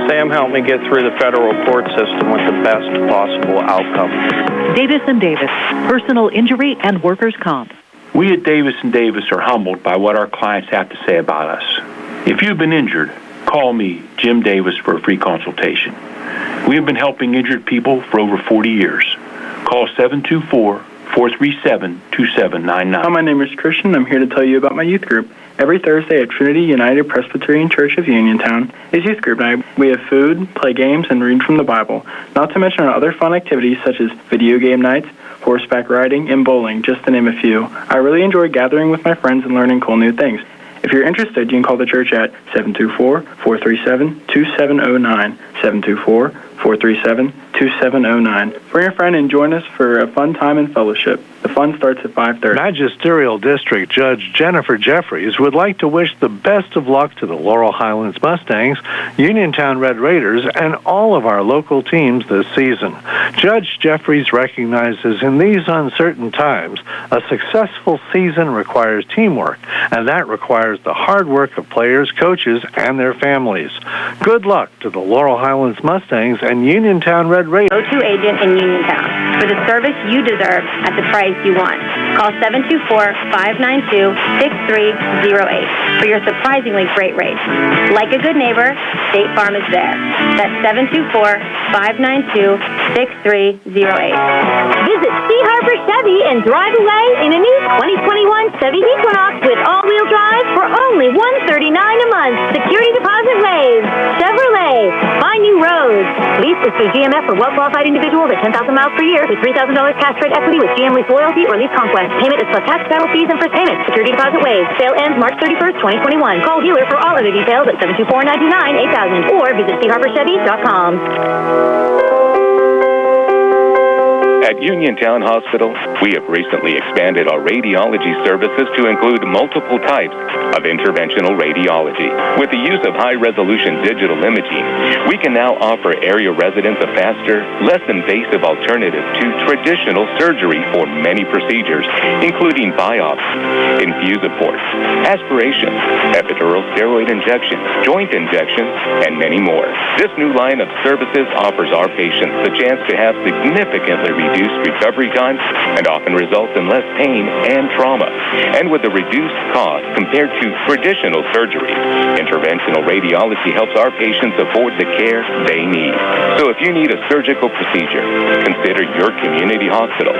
Sam helped me get through the federal court system with the best possible outcome. Davis & Davis, personal injury and workers' comp. We at Davis & Davis are humbled by what our clients have to say about us. If you've been injured, call me, Jim Davis, for a free consultation. We have been helping injured people for over 40 years. Call 724-437-2799. Hi, my name is Christian. I'm here to tell you about my youth group. Every Thursday at Trinity United Presbyterian Church of Uniontown is youth group night. We have food, play games, and read from the Bible, not to mention our other fun activities such as video game nights, horseback riding, and bowling, just to name a few. I really enjoy gathering with my friends and learning cool new things. If you're interested, you can call the church at 724-437-2709, 437-2709. Bring a friend and join us for a fun time in fellowship. The fun starts at 5:30. Magisterial District Judge Jennifer Jeffries would like to wish the best of luck to the Laurel Highlands Mustangs, Uniontown Red Raiders, and all of our local teams this season. Judge Jeffries recognizes in these uncertain times, a successful season requires teamwork, and that requires the hard work of players, coaches, and their families. Good luck to the Laurel Highlands Mustangs and Uniontown Red Raiders. Go-to agent in Uniontown for the service you deserve at the price you want. Call 724-592-6308 for your surprisingly great rates. Like a good neighbor, State Farm is there. That's 724-592-6308. Visit Sea Harbor Chevy and drive away in a new 2021 Chevy Equinox with all-wheel drive for only $139 a month. Security deposit waived. Chevrolet. Find new roads. Lease is through GMF for well-qualified individuals at 10,000 miles per year with $3,000 cash rate equity with GM Lease Loyalty or Lease Conquest. Payment is plus tax, battle fees, and first payment. Security deposit waived. Sale ends March 31st, 2021. Call dealer for all other details at 724-929-8000 or visit SeaHarborChevy.com. At Uniontown Hospital, we have recently expanded our radiology services to include multiple types of interventional radiology. With the use of high-resolution digital imaging, we can now offer area residents a faster, less invasive alternative to traditional surgery for many procedures, including biopsy, infusive ports, aspiration, epidural steroid injections, joint injections, and many more. This new line of services offers our patients the chance to have significantly reduced recovery time and often results in less pain and trauma. And with a reduced cost compared to traditional surgery, interventional radiology helps our patients afford the care they need. So if you need a surgical procedure, consider your community hospital,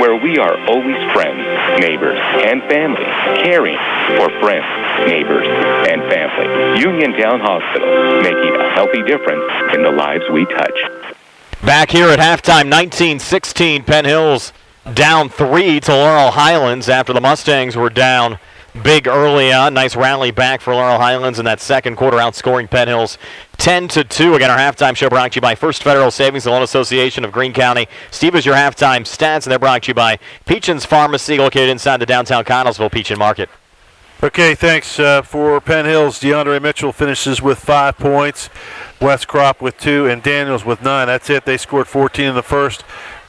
where we are always friends, neighbors, and family, caring for friends, neighbors, and family. Uniontown Hospital, making a healthy difference in the lives we touch. Back here at halftime, 19-16, Penn Hills down 3 to Laurel Highlands after the Mustangs were down big early on. Nice rally back for Laurel Highlands in that second quarter, outscoring Penn Hills 10-2. Again, our halftime show brought to you by First Federal Savings and Loan Association of Greene County. Steve is your halftime stats, and they're brought to you by Peachin's Pharmacy, located inside the downtown Connellsville Peachin Market. Okay, thanks for Penn Hills. DeAndre Mitchell finishes with 5 points. Wes Kropp with 2, and Daniels with 9. That's it. They scored 14 in the first,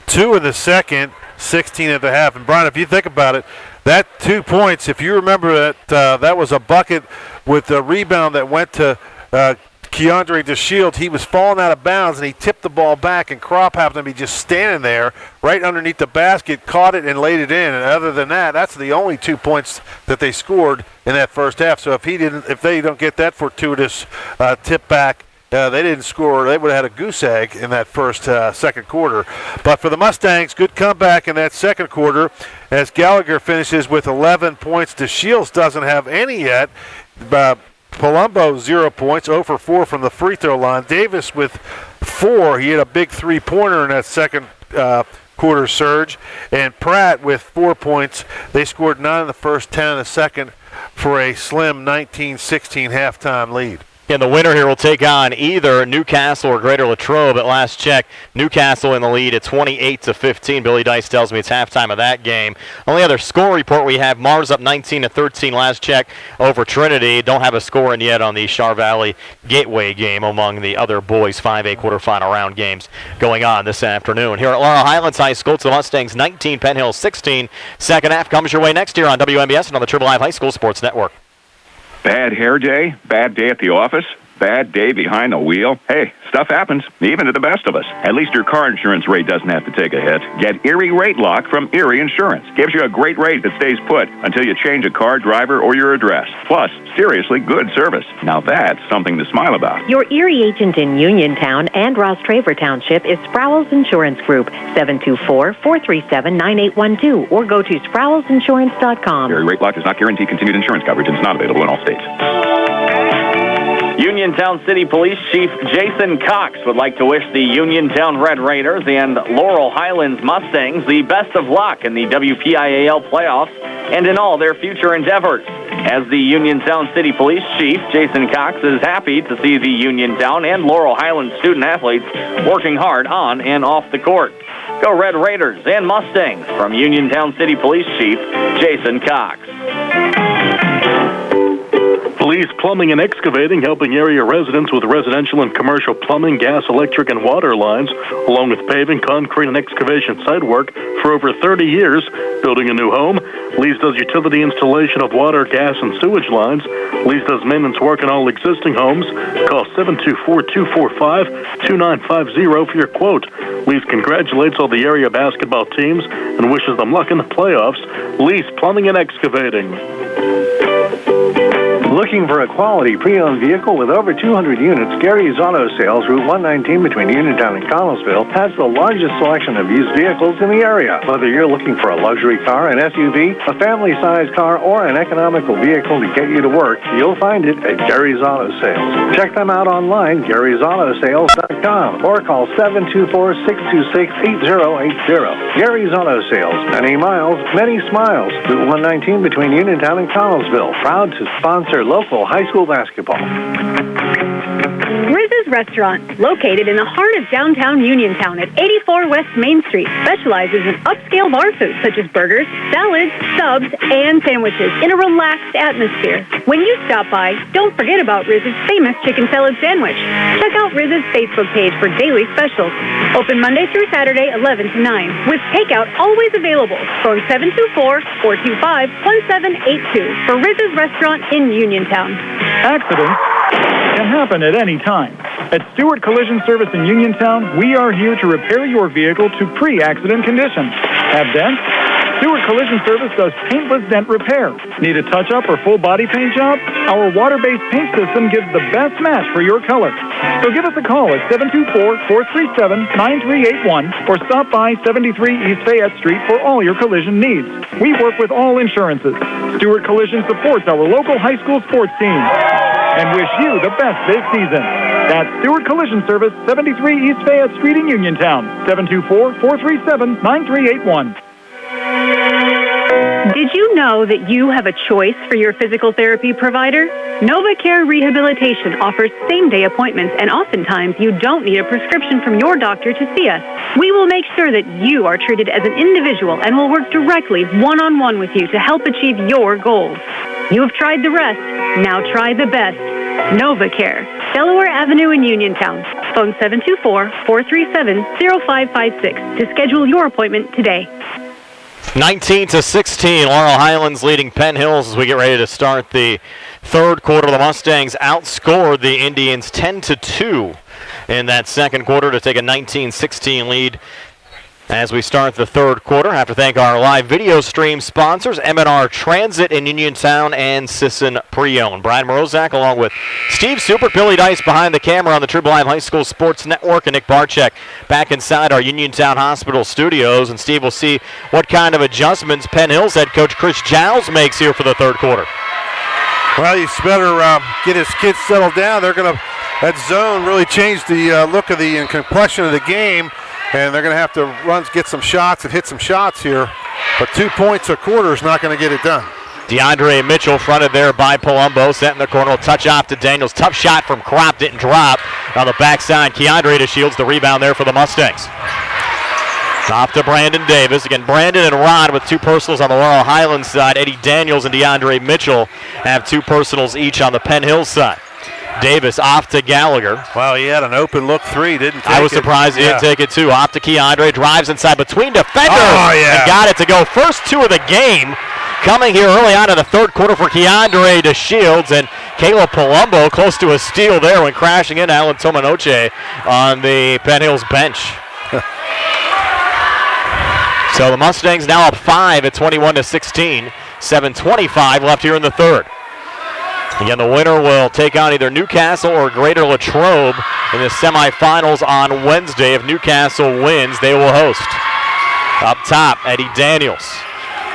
2 in the second, 16 at the half. And, Brian, if you think about it, that 2 points, if you remember that, that was a bucket with the rebound that went to Keandre DeShield. He was falling out of bounds, and he tipped the ball back, and Kropp happened to be just standing there right underneath the basket, caught it, and laid it in. And other than that, that's the only 2 points that they scored in that first half. So if they don't get that fortuitous tip back, they didn't score. They would have had a goose egg in that second quarter. But for the Mustangs, good comeback in that second quarter as Gallagher finishes with 11 points. DeShields doesn't have any yet. Palumbo, 0 points, 0 for 4 from the free throw line. Davis with 4. He had a big three-pointer in that second quarter surge. And Pratt with 4 points. They scored 9 in the first, 10 in the second for a slim 19-16 halftime lead. And the winner here will take on either Newcastle or Greater Latrobe. At last check, Newcastle in the lead at 28-15. Billy Dice tells me it's halftime of that game. Only other score report we have, Mars up 19-13 last check over Trinity. Don't have a score in yet on the Char Valley Gateway game among the other boys 5A quarterfinal round games going on this afternoon. Here at Laurel Highlands High School, it's the Mustangs 19, Penn Hills 16. Second half comes your way next year on WMBS and on the Triple Live High School Sports Network. Bad hair day, bad day at the office, bad day behind the wheel. Hey, stuff happens, even to the best of us. At least your car insurance rate doesn't have to take a hit. Get Erie Rate Lock from Erie Insurance. Gives you a great rate that stays put until you change a car, driver, or your address. Plus, seriously good service. Now that's something to smile about. Your Erie agent in Uniontown and Ross Traver Township is Sproul's Insurance Group, 724-437-9812, or go to sproulsinsurance.com. Erie Rate Lock does not guarantee continued insurance coverage and is not available in all states. Uniontown City Police Chief Jason Cox would like to wish the Uniontown Red Raiders and Laurel Highlands Mustangs the best of luck in the WPIAL playoffs and in all their future endeavors. As the Uniontown City Police Chief, Jason Cox is happy to see the Uniontown and Laurel Highlands student-athletes working hard on and off the court. Go Red Raiders and Mustangs from Uniontown City Police Chief Jason Cox. Police Plumbing and Excavating, helping area residents with residential and commercial plumbing, gas, electric, and water lines, along with paving, concrete, and excavation site work for over 30 years. Building a new home, Lee's does utility installation of water, gas, and sewage lines. Lee's does maintenance work on all existing homes. Call 724-245-2950 for your quote. Lee's congratulates all the area basketball teams and wishes them luck in the playoffs. Lee's Plumbing and Excavating. Looking for a quality pre-owned vehicle with over 200 units, Gary's Auto Sales, Route 119 between Uniontown and Connellsville, has the largest selection of used vehicles in the area. Whether you're looking for a luxury car, an SUV, a family-sized car, or an economical vehicle to get you to work, you'll find it at Gary's Auto Sales. Check them out online, Gary'sAutoSales.com, or call 724-626-8080. Gary's Auto Sales, many miles, many smiles. Route 119 between Uniontown and Connellsville, proud to sponsor local high school basketball. Riz's Restaurant, located in the heart of downtown Uniontown at 84 West Main Street, specializes in upscale bar food such as burgers, salads, subs, and sandwiches in a relaxed atmosphere. When you stop by, don't forget about Riz's famous chicken salad sandwich. Check out Riz's Facebook page for daily specials. Open Monday through Saturday, 11 to 9, with takeout always available. Phone 724-425-1782 for Riz's Restaurant in Uniontown. Accidents can happen at any time. At Stewart Collision Service in Uniontown, we are here to repair your vehicle to pre-accident condition. Have dents? Stewart Collision Service does paintless dent repair. Need a touch-up or full body paint job? Our water-based paint system gives the best match for your color. So give us a call at 724-437-9381 or stop by 73 East Fayette Street for all your collision needs. We work with all insurances. Stewart Collision supports our local high school sports team and wish you the best this season. That's Stewart Collision Service, 73 East Fayette Street in Uniontown, 724-437-9381. Did you know that you have a choice for your physical therapy provider? NovaCare Rehabilitation offers same-day appointments, and oftentimes you don't need a prescription from your doctor to see us. We will make sure that you are treated as an individual and will work directly one-on-one with you to help achieve your goals. You have tried the rest. Now try the best. NovaCare, Delaware Avenue in Uniontown. Phone 724-437-0556 to schedule your appointment today. 19-16, Laurel Highlands leading Penn Hills as we get ready to start the third quarter. The Mustangs outscored the Indians 10-2 in that second quarter to take a 19-16 lead as we start the third quarter. I have to thank our live video stream sponsors, M&R Transit in Uniontown and Sisson Pre-Owned. Brian Morozak along with Steve Super, Billy Dice behind the camera on the True Live High School Sports Network, and Nick Barczyk back inside our Uniontown Hospital studios. And Steve will see what kind of adjustments Penn Hills head coach Chris Giles makes here for the third quarter. Well, he's better get his kids settled down. That zone really changed the look of the and complexion of the game. And they're going to have to get some shots and hit some shots here. But 2 points a quarter is not going to get it done. DeAndre Mitchell fronted there by Palumbo. Set in the corner. Touch off to Daniels. Tough shot from Kropp. Didn't drop. On the backside, Keandre to Shields. The rebound there for the Mustangs. Off to Brandon Davis. Again, Brandon and Rod with two personals on the Laurel Highlands side. Eddie Daniels and DeAndre Mitchell have two personals each on the Penn Hills side. Davis off to Gallagher. Wow, he had an open look three, didn't take it. I was surprised he didn't take it too. Off to Keandre, drives inside between defenders. And got it to go. First two of the game coming here early on in the third quarter for Keandre to Shields, and Caleb Palumbo close to a steal there when crashing in Alan Tomanoche on the Penn Hills bench. So the Mustangs now up 5 at 21-16. 7:25 left here in the third. Again, the winner will take on either Newcastle or Greater Latrobe in the semifinals on Wednesday. If Newcastle wins, they will host. Up top, Eddie Daniels.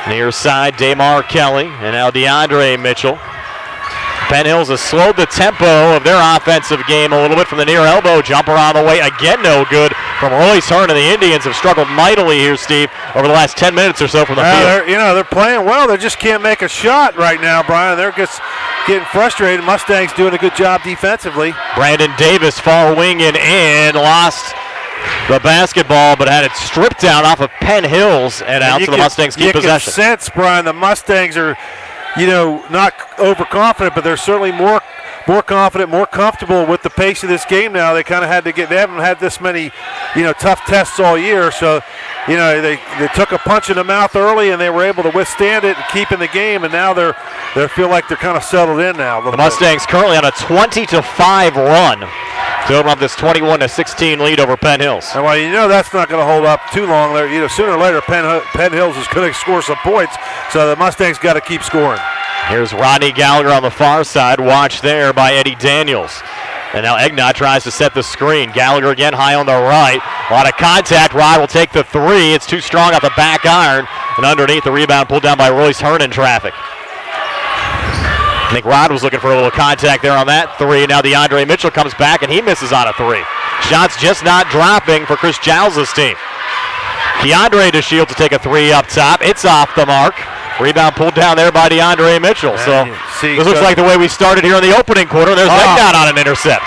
Near side, Damar Kelly, and now DeAndre Mitchell. Penn Hills has slowed the tempo of their offensive game a little bit from the near elbow. Jumper on the way. Again, no good from Royce Hearn, and the Indians have struggled mightily here, Steve, over the last 10 minutes or so from the field. They're playing well. They just can't make a shot right now, Brian. They're just getting frustrated. Mustangs doing a good job defensively. Brandon Davis, far wing and in, lost the basketball, but had it stripped down off of Penn Hills and out, so the Mustangs keep possession. You can sense, Brian, the Mustangs are, not overconfident, but they're certainly more confident, more comfortable with the pace of this game now. They kind of they haven't had this many, tough tests all year, so, they took a punch in the mouth early and they were able to withstand it and keep in the game, and now they feel like they're kind of settled in now. The Mustangs currently on a 20-5 run to open up this 21-16 lead over Penn Hills. And that's not going to hold up too long. Sooner or later, Penn Hills is going to score some points, so the Mustangs got to keep scoring. Here's Rodney Gallagher on the far side, watched there by Eddie Daniels. And now Egnott tries to set the screen. Gallagher again high on the right. A lot of contact. Rod will take the three. It's too strong off the back iron. And underneath, the rebound pulled down by Royce Hearn in traffic. I think Rod was looking for a little contact there on that three. Now DeAndre Mitchell comes back, and he misses on a three. Shots just not dropping for Chris Giles' team. DeAndre DeShield to take a three up top. It's off the mark. Rebound pulled down there by DeAndre Mitchell. So this looks like the way we started here in the opening quarter. There's Egnott on an intercept.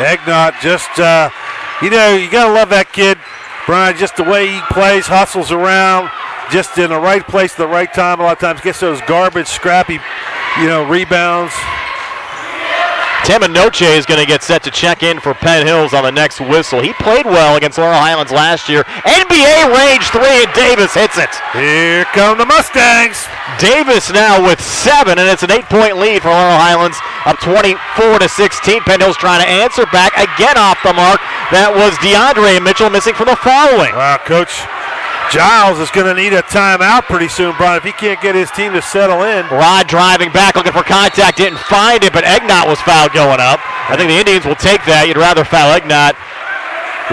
Egnott just, you got to love that kid, Brian, just the way he plays, hustles around, just in the right place at the right time. A lot of times gets those garbage, scrappy, rebounds. Taminoche is going to get set to check in for Penn Hills on the next whistle. He played well against Laurel Highlands last year. NBA range three, and Davis hits it. Here come the Mustangs. Davis now with 7, and it's an 8-point lead for Laurel Highlands, up 24-16. Penn Hills trying to answer back, again off the mark. That was DeAndre Mitchell missing from the following. Wow, Coach Giles is going to need a timeout pretty soon, Brian, if he can't get his team to settle in. Rod driving back, looking for contact, didn't find it, but Egnott was fouled going up. I think the Indians will take that. You'd rather foul Egnott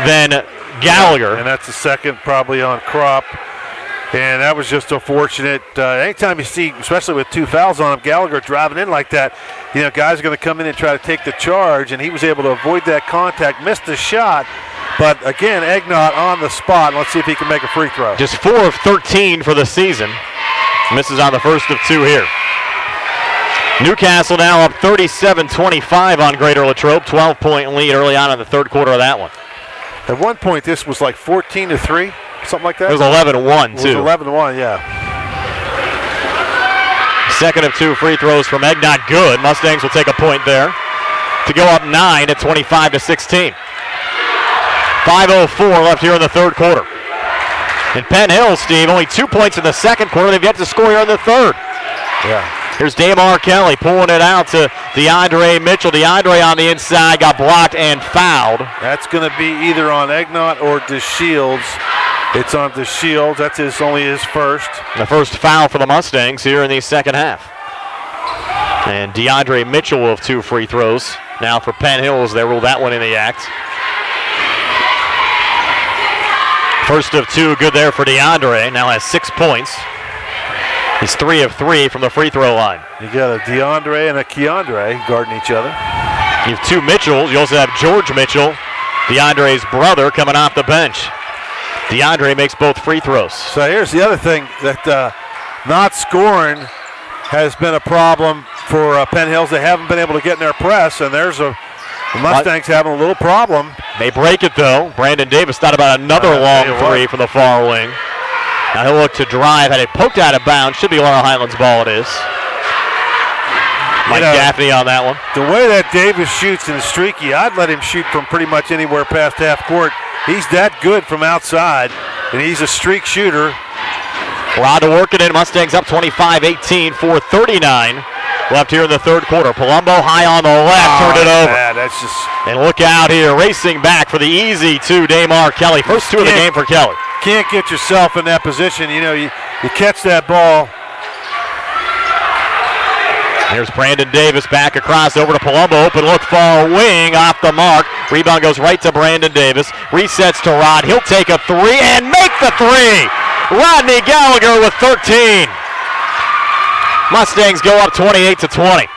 than Gallagher. And that's the second probably on Kropp. And that was just unfortunate. Anytime you see, especially with 2 fouls on him, Gallagher driving in like that, guys are going to come in and try to take the charge, and he was able to avoid that contact, missed the shot. But again, Egnott on the spot. Let's see if he can make a free throw. Just 4 of 13 for the season. Misses on the first of 2 here. Newcastle now up 37-25 on Greater Latrobe. 12-point lead early on in the third quarter of that one. At one point, this was like 14-3, something like that. It was 11-1, too. It was 11-1, yeah. Second of 2 free throws from Egnott, good. Mustangs will take a point there to go up 9 at 25-16. 5:04 left here in the third quarter. And Penn Hills, Steve, only 2 points in the second quarter. They've yet to score here in the third. Yeah. Here's Damar Kelly pulling it out to DeAndre Mitchell. DeAndre on the inside got blocked and fouled. That's going to be either on Egnott or DeShields. It's on DeShields. That's only his first. The first foul for the Mustangs here in the second half. And DeAndre Mitchell will have 2 free throws. Now for Penn Hills, they rule that one in the act. First of 2, good there for DeAndre. Now has 6 points. He's 3 of 3 from the free throw line. You got a DeAndre and a Keandre guarding each other. You have 2 Mitchells. You also have George Mitchell, DeAndre's brother, coming off the bench. DeAndre makes both free throws. So here's the other thing, that not scoring has been a problem for Penn Hills. They haven't been able to get in their press, and the Mustangs having a little problem. They break it, though. Brandon Davis thought about another long three from the far wing. Now he'll look to drive. Had it poked out of bounds. Should be Laurel Highlands' ball, it is. Mike Gaffney on that one. The way that Davis shoots in streaky, I'd let him shoot from pretty much anywhere past half court. He's that good from outside, and he's a streak shooter. Rod to work it in. Mustangs up 25-18, 4:39 left here in the third quarter. Palumbo high on the left, turned it over. Man, that's just. And look out here, racing back for the easy 2, Damar Kelly. First 2 of the game for Kelly. Can't get yourself in that position. You catch that ball. Here's Brandon Davis back across over to Palumbo. Open look, far wing, off the mark. Rebound goes right to Brandon Davis. Resets to Rod. He'll take a 3 and make the 3. Rodney Gallagher with 13. Mustangs go up 28-20.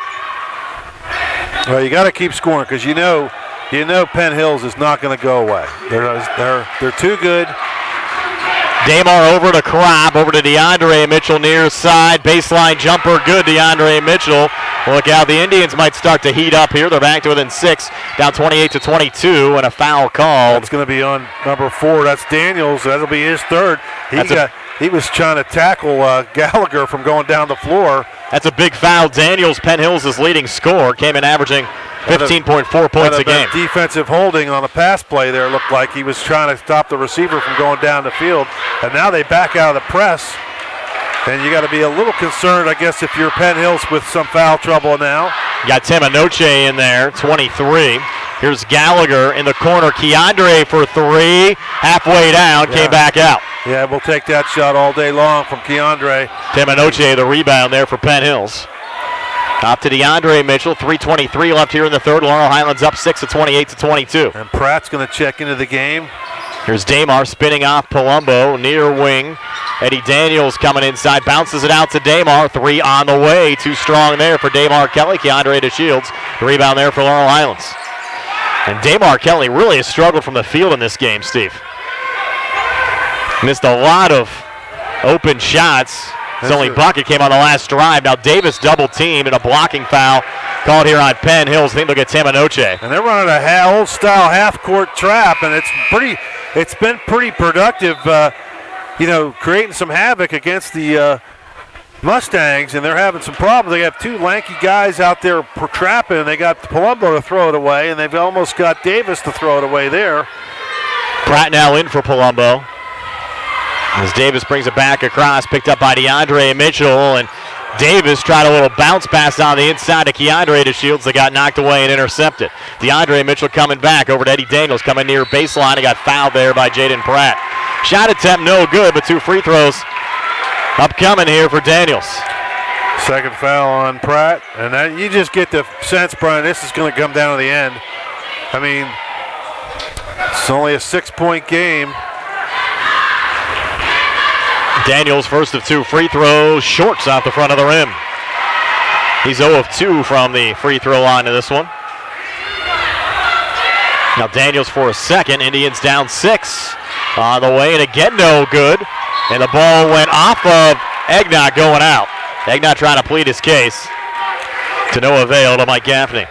Well, you got to keep scoring because you know Penn Hills is not going to go away. They're too good. Damar over to Kropp, over to DeAndre Mitchell near side. Baseline jumper, good, DeAndre Mitchell. Look out, the Indians might start to heat up here. They're back to within 6, down 28-22, and a foul called. That's going to be on number 4. That's Daniels. That'll be his third. He was trying to tackle Gallagher from going down the floor. That's a big foul. Daniels, Penn Hills' leading scorer, came in averaging 15.4 points a game. Defensive holding on the pass play there looked like he was trying to stop the receiver from going down the field. And now they back out of the press. And you got to be a little concerned, I guess, if you're Penn Hills with some foul trouble now. You got Tim Anoche in there, 23. Here's Gallagher in the corner. Keandre for 3. Halfway down, came back out. Yeah, we'll take that shot all day long from Keandre. Tim Anoche, the rebound there for Penn Hills. Up to DeAndre Mitchell, 3:23 left here in the third. Laurel Highlands up 6 at 28-22. And Pratt's going to check into the game. Here's Damar spinning off Palumbo, near wing. Eddie Daniels coming inside, bounces it out to Damar. 3 on the way, too strong there for Damar Kelly. Keandre DeShields, the rebound there for Laurel Highlands. And Damar Kelly really has struggled from the field in this game, Steve. Missed a lot of open shots. His only bucket came on the last drive. Now Davis double teamed and a blocking foul called here on Penn Hills. I think they'll get Tim Anoche. And they're running a old-style half-court trap, and it's been pretty productive, creating some havoc against the Mustangs, and they're having some problems. They have 2 lanky guys out there trapping, and they got Palumbo to throw it away, and they've almost got Davis to throw it away there. Pratt now in for Palumbo. As Davis brings it back across, picked up by DeAndre Mitchell, and Davis tried a little bounce pass on the inside to Keandre DeShields that got knocked away and intercepted. DeAndre Mitchell coming back over to Eddie Daniels, coming near baseline and got fouled there by Jaden Pratt. Shot attempt no good, but 2 free throws upcoming here for Daniels. Second foul on Pratt, and then you just get the sense, Brian, this is going to come down to the end. I mean, it's only a 6-point game. Daniels, first of 2 free throws, shorts off the front of the rim. He's 0 of 2 from the free throw line in this one. Now Daniels for a second. Indians down 6 on the way, and again no good. And the ball went off of Egnott going out. Egnott trying to plead his case. To no avail to Mike Gaffney.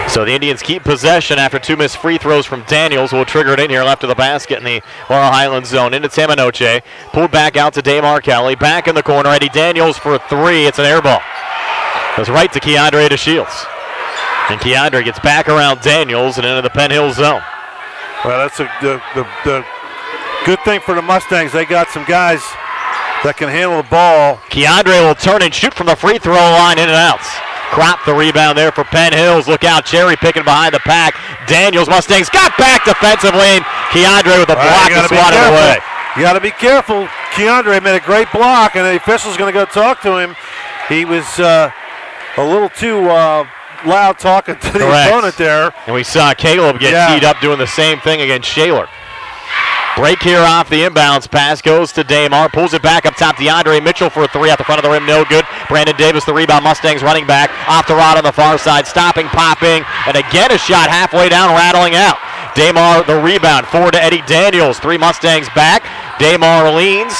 So the Indians keep possession after 2 missed free throws from Daniels, who will trigger it in here left of the basket in the Laurel Highlands zone. Into Tim Anoche. Pulled back out to Damar Kelly. Back in the corner. Eddie Daniels for 3. It's an air ball. Goes right to Keandre DeShields. And Keandre gets back around Daniels and into the Penn Hills zone. Well, that's the good thing for the Mustangs. They got some guys that can handle the ball. Keandre will turn and shoot from the free throw line, in and out. Kropp the rebound there for Penn Hills. Look out, Cherry picking behind the pack. Daniels, Mustangs got back defensively. Keandre with a block to swat it away. You got to be careful. Keandre made a great block, and the official's going to go talk to him. He was a little too loud talking to the opponent there. And we saw Caleb get teed up doing the same thing against Shaler. Break here off the inbounds pass, goes to Damar, pulls it back up top. DeAndre Mitchell for a 3 at the front of the rim, no good. Brandon Davis, the rebound. Mustangs running back, off the rod on the far side, stopping, popping, and again a shot halfway down, rattling out. Damar the rebound, forward to Eddie Daniels. 3 Mustangs back. Damar leans,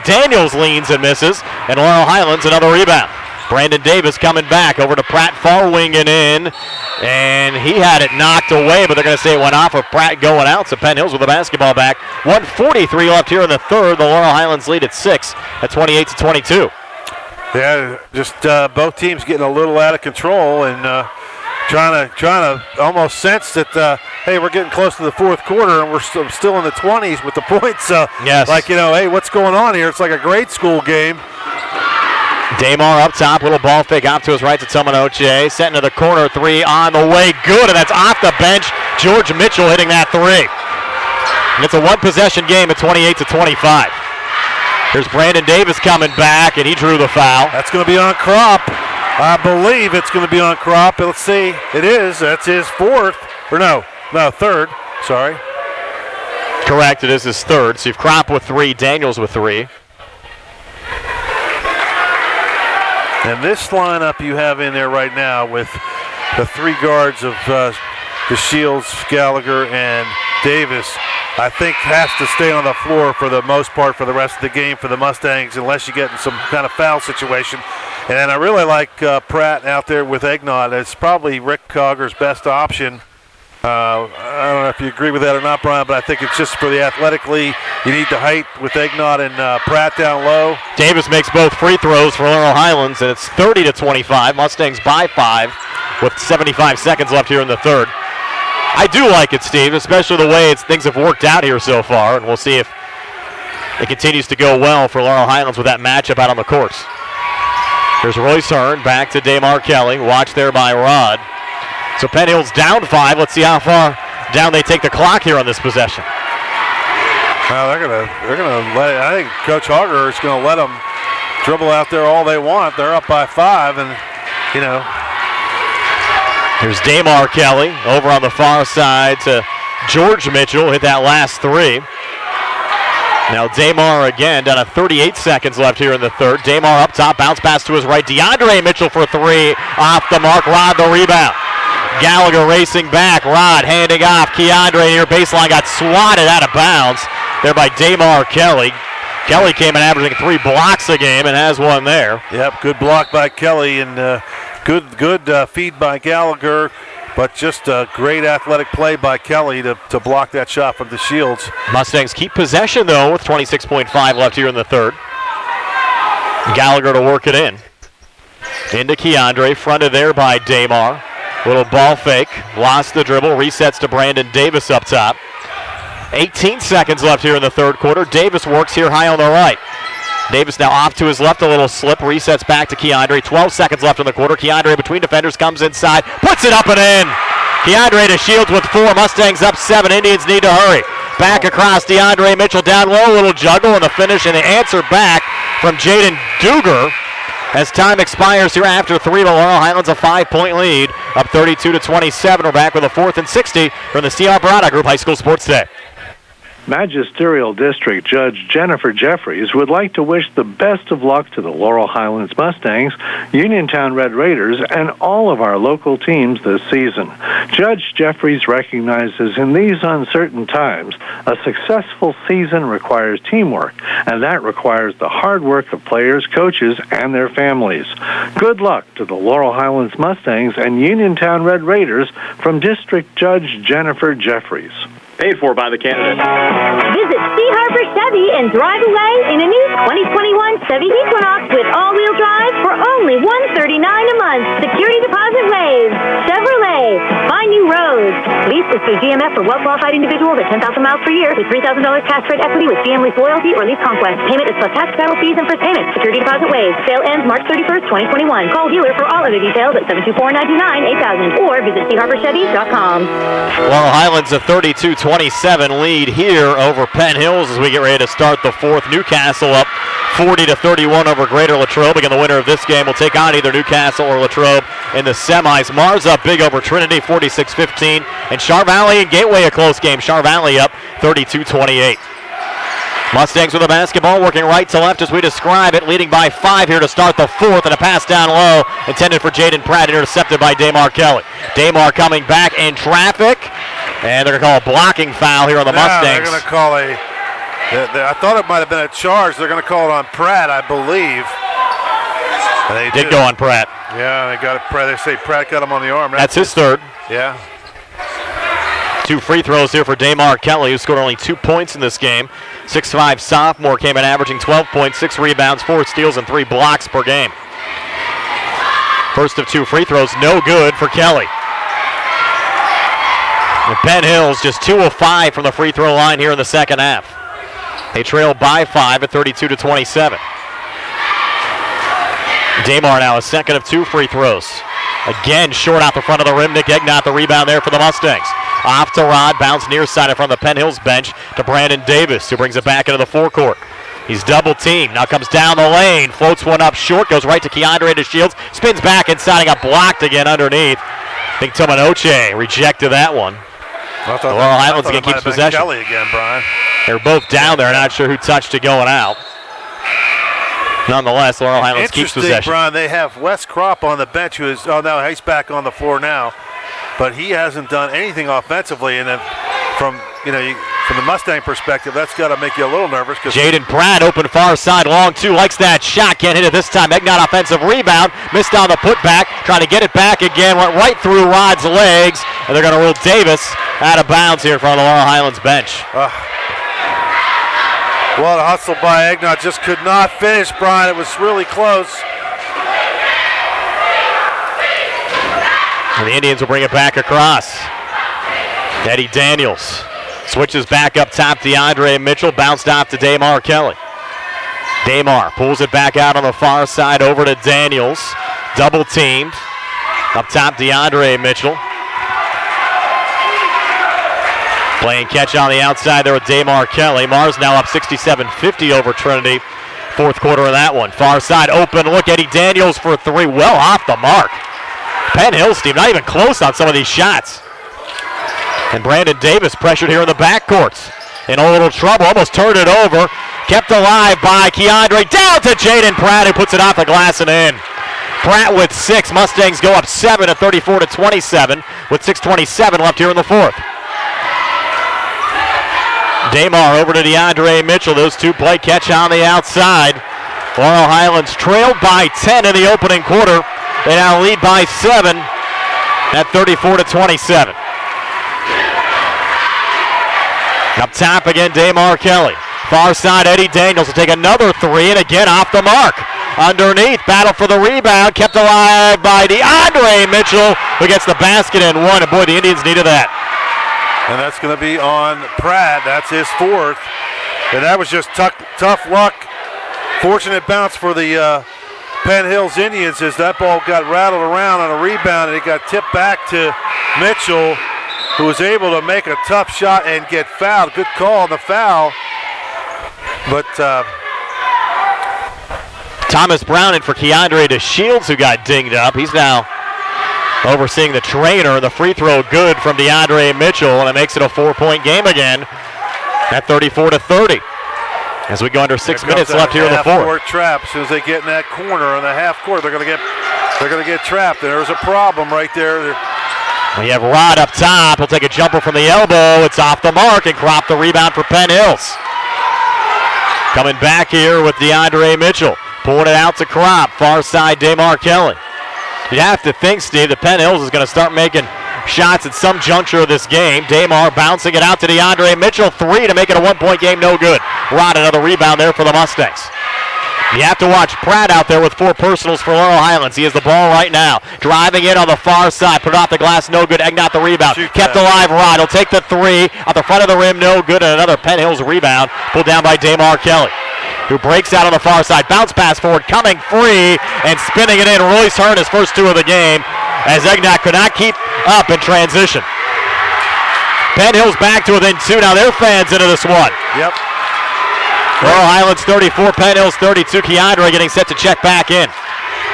Daniels leans and misses, and Laurel Highlands another rebound. Brandon Davis coming back over to Pratt, far wing and in. And he had it knocked away, but they're going to say it went off of Pratt going out. So Penn Hills with the basketball back. 1:43 left here in the third. The Laurel Highlands lead at 6 at 28-22. Yeah, just both teams getting a little out of control and trying to almost sense that, hey, we're getting close to the fourth quarter and we're still in the 20s with the points. Yes. Like, hey, what's going on here? It's like a grade school game. Damar up top, little ball fake off to his right to Tomanoche. Set into the corner, 3 on the way, good, and that's off the bench. George Mitchell hitting that 3. And it's a 1-possession game at 28-25. Here's Brandon Davis coming back, and he drew the foul. That's going to be on Kropp. I believe it's going to be on Kropp. Let's see. It is. That's his 4th. Or no, 3rd. Sorry. Correct, it is his 3rd. So you've Kropp with 3, Daniels with 3. And this lineup you have in there right now with the 3 guards of the Shields, Gallagher, and Davis, I think has to stay on the floor for the most part for the rest of the game for the Mustangs unless you get in some kind of foul situation. And then I really like Pratt out there with Egnott. It's probably Rick Cogger's best option. I don't know if you agree with that or not, Brian, but I think it's just for the athletically, you need the height with Egnott and Pratt down low. Davis makes both free throws for Laurel Highlands, and it's 30-25. Mustangs by 5 with 75 seconds left here in the third. I do like it, Steve, especially the way things have worked out here so far, and we'll see if it continues to go well for Laurel Highlands with that matchup out on the courts. Here's Royce Hearn back to Damar Kelly, watched there by Rod. So Penn Hills down 5. Let's see how far down they take the clock here on this possession. Well, they're gonna let it. I think Coach Hager is gonna let them dribble out there all they want. They're up by 5, and you know. Here's Damar Kelly over on the far side to George Mitchell. Hit that last 3. Now Damar again down to 38 seconds left here in the third. Damar up top, bounce pass to his right. DeAndre Mitchell for 3. Off the mark, Rod the rebound. Gallagher racing back, Rod handing off. Keandre near baseline got swatted out of bounds there by Damar Kelly. Kelly came in averaging 3 blocks a game and has one there. Yep, good block by Kelly and good feed by Gallagher, but just a great athletic play by Kelly to block that shot from the Shields. Mustangs keep possession though with 26.5 left here in the third. Gallagher to work it in. Into Keandre, fronted there by Damar. Little ball fake, lost the dribble, resets to Brandon Davis up top. 18 seconds left here in the third quarter. Davis works here high on the right. Davis now off to his left, a little slip, resets back to Keandre. 12 seconds left in the quarter. Keandre between defenders, comes inside, puts it up and in. Keandre to Shields with 4. Mustangs up 7. Indians need to hurry. Back across, DeAndre Mitchell down low, a little juggle, and the finish and the answer back from Jaden Duger. As time expires here after 3, the Laurel Highlands a 5-point lead, up 32-27. We're back with a 4th and 60 from the C.R. Barada Group High School Sports Day. Magisterial District Judge Jennifer Jeffries would like to wish the best of luck to the Laurel Highlands Mustangs, Uniontown Red Raiders, and all of our local teams this season. Judge Jeffries recognizes in these uncertain times, a successful season requires teamwork, and that requires the hard work of players, coaches, and their families. Good luck to the Laurel Highlands Mustangs and Uniontown Red Raiders from District Judge Jennifer Jeffries. Paid for by the candidate. Visit C. Harbor Chevy and drive away in a new 2021 Chevy Equinox with all-wheel drive for only $139 a month. Security deposit waived. Chevrolet. Find new roads. Lease is through GMF for well-qualified individuals at 10,000 miles per year with $3,000 cash credit equity with GM Lease Loyalty or Lease Conquest. Payment is plus tax, title fees, and first payment. Security deposit waived. Sale ends March 31st, 2021. Call dealer for all other details at 724-99-8000 or visit CHarborChevy.com. Laurel Highlands a 32-27 lead here over Penn Hills as we get ready to start the fourth. Newcastle up 40-31 over Greater Latrobe. Again, the winner of this game will take on either Newcastle or Latrobe in the semis. Mars up big over Trinity, 46-15. And Char Valley and Gateway a close game. Char Valley up 32-28. Mustangs with the basketball, working right to left as we describe it, leading by 5 here to start the fourth, and a pass down low intended for Jaden Pratt, intercepted by Damar Kelly. Damar coming back in traffic, and they're going to call a blocking foul here on the Mustangs. They're going to call I thought it might have been a charge. They're going to call it on Pratt, I believe. They did go on Pratt. Yeah, they got it. They say Pratt got him on the arm. That's his third. Yeah. 2 free throws here for Damar Kelly, who scored only 2 points in this game. 6'5" sophomore came in averaging 12 points, 6 rebounds, 4 steals, and 3 blocks per game. First of 2 free throws, no good for Kelly. And Penn Hills just 2 of 5 from the free throw line here in the second half. They trail by 5 at 32-27. Damar now a second of 2 free throws. Again, short out the front of the rim. Nick Egnott the rebound there for the Mustangs. Off to Rod, bounce near side in front of the Penn Hills bench to Brandon Davis, who brings it back into the forecourt. He's double teamed, now comes down the lane, floats one up short, goes right to Keandre to Shields, spins back inside and got blocked again underneath. I think Tomanoche rejected that one. The Laurel Highlands again keeps possession. Kelly again, Brian. They're both down there, not sure who touched it going out. Nonetheless, Laurel Highlands keeps possession. Interesting, Brian. They have Wes Kropp on the bench, who is, no, he's back on the floor now, but he hasn't done anything offensively. And then from the Mustang perspective, that's got to make you a little nervous. Jaden Pratt, open far side, long two, likes that shot, can't hit it this time. Egnott offensive rebound, missed on the putback, trying to get it back again, went right through Rod's legs, and they're going to rule Davis out of bounds here in front of the Laurel Highlands bench. Well, the hustle by Egnott just could not finish, Brian. It was really close. And the Indians will bring it back across. Eddie Daniels switches back up top. DeAndre Mitchell bounced off to Damar Kelly. Damar pulls it back out on the far side over to Daniels. Double teamed. Up top, DeAndre Mitchell. Playing catch on the outside there with Damar Kelly. Mars now up 67-50 over Trinity. Fourth quarter of that one. Far side open look. Eddie Daniels for three. Well off the mark. Penn Hills team not even close on some of these shots. And Brandon Davis pressured here in the backcourts. In a little trouble. Almost turned it over. Kept alive by Keandre. Down to Jaden Pratt, who puts it off the glass and in. Pratt with 6. Mustangs go up 7 at 34-27 with 6:27 left here in the fourth. Damar over to DeAndre Mitchell. Those two play catch on the outside. Laurel Highlands trailed by 10 in the opening quarter. They now lead by 7 at 34-27. Up top again, Damar Kelly. Far side, Eddie Daniels will take another three, and again off the mark. Underneath, battle for the rebound, kept alive by DeAndre Mitchell, who gets the basket and one. And boy, the Indians needed that. And that's going to be on Pratt. That's his fourth. And that was just tough luck. Fortunate bounce for the Penn Hills Indians as that ball got rattled around on a rebound, and it got tipped back to Mitchell, who was able to make a tough shot and get fouled. Good call on the foul. But Thomas Brown in for Keandre DeShields, who got dinged up. He's now overseeing the trainer. The free throw good from DeAndre Mitchell, and it makes it a 4-point game again at 34-30. As we go under 6 minutes left here in the fourth. Half-court trap. As soon as they get in that corner in the half court, they're going to get trapped. And there's a problem right there. We have Rod up top. He'll take a jumper from the elbow. It's off the mark, and Kropp the rebound for Penn Hills. Coming back here with DeAndre Mitchell. Pulling it out to Kropp. Far side, Damar Kelly. You have to think, Steve, that Penn Hills is going to start making shots at some juncture of this game. Damar bouncing it out to DeAndre Mitchell. 3 to make it a 1-point game. No good. Rod, another rebound there for the Mustangs. You have to watch Pratt out there with 4 personals for Laurel Highlands. He has the ball right now. Driving in on the far side. Put it off the glass. No good. Egnott the rebound. Kept alive. Rod. He'll take the 3. At the front of the rim. No good. And another Penn Hills rebound. Pulled down by Damar Kelly, who breaks out on the far side. Bounce pass forward. Coming free and spinning it in. Royce Hearn, his first 2 of the game, as Egnott could not keep up in transition. Penn Hills back to within 2. Now their fans into this one. Yep. Laurel Highlands 34, Penn Hills 32. Keandre getting set to check back in.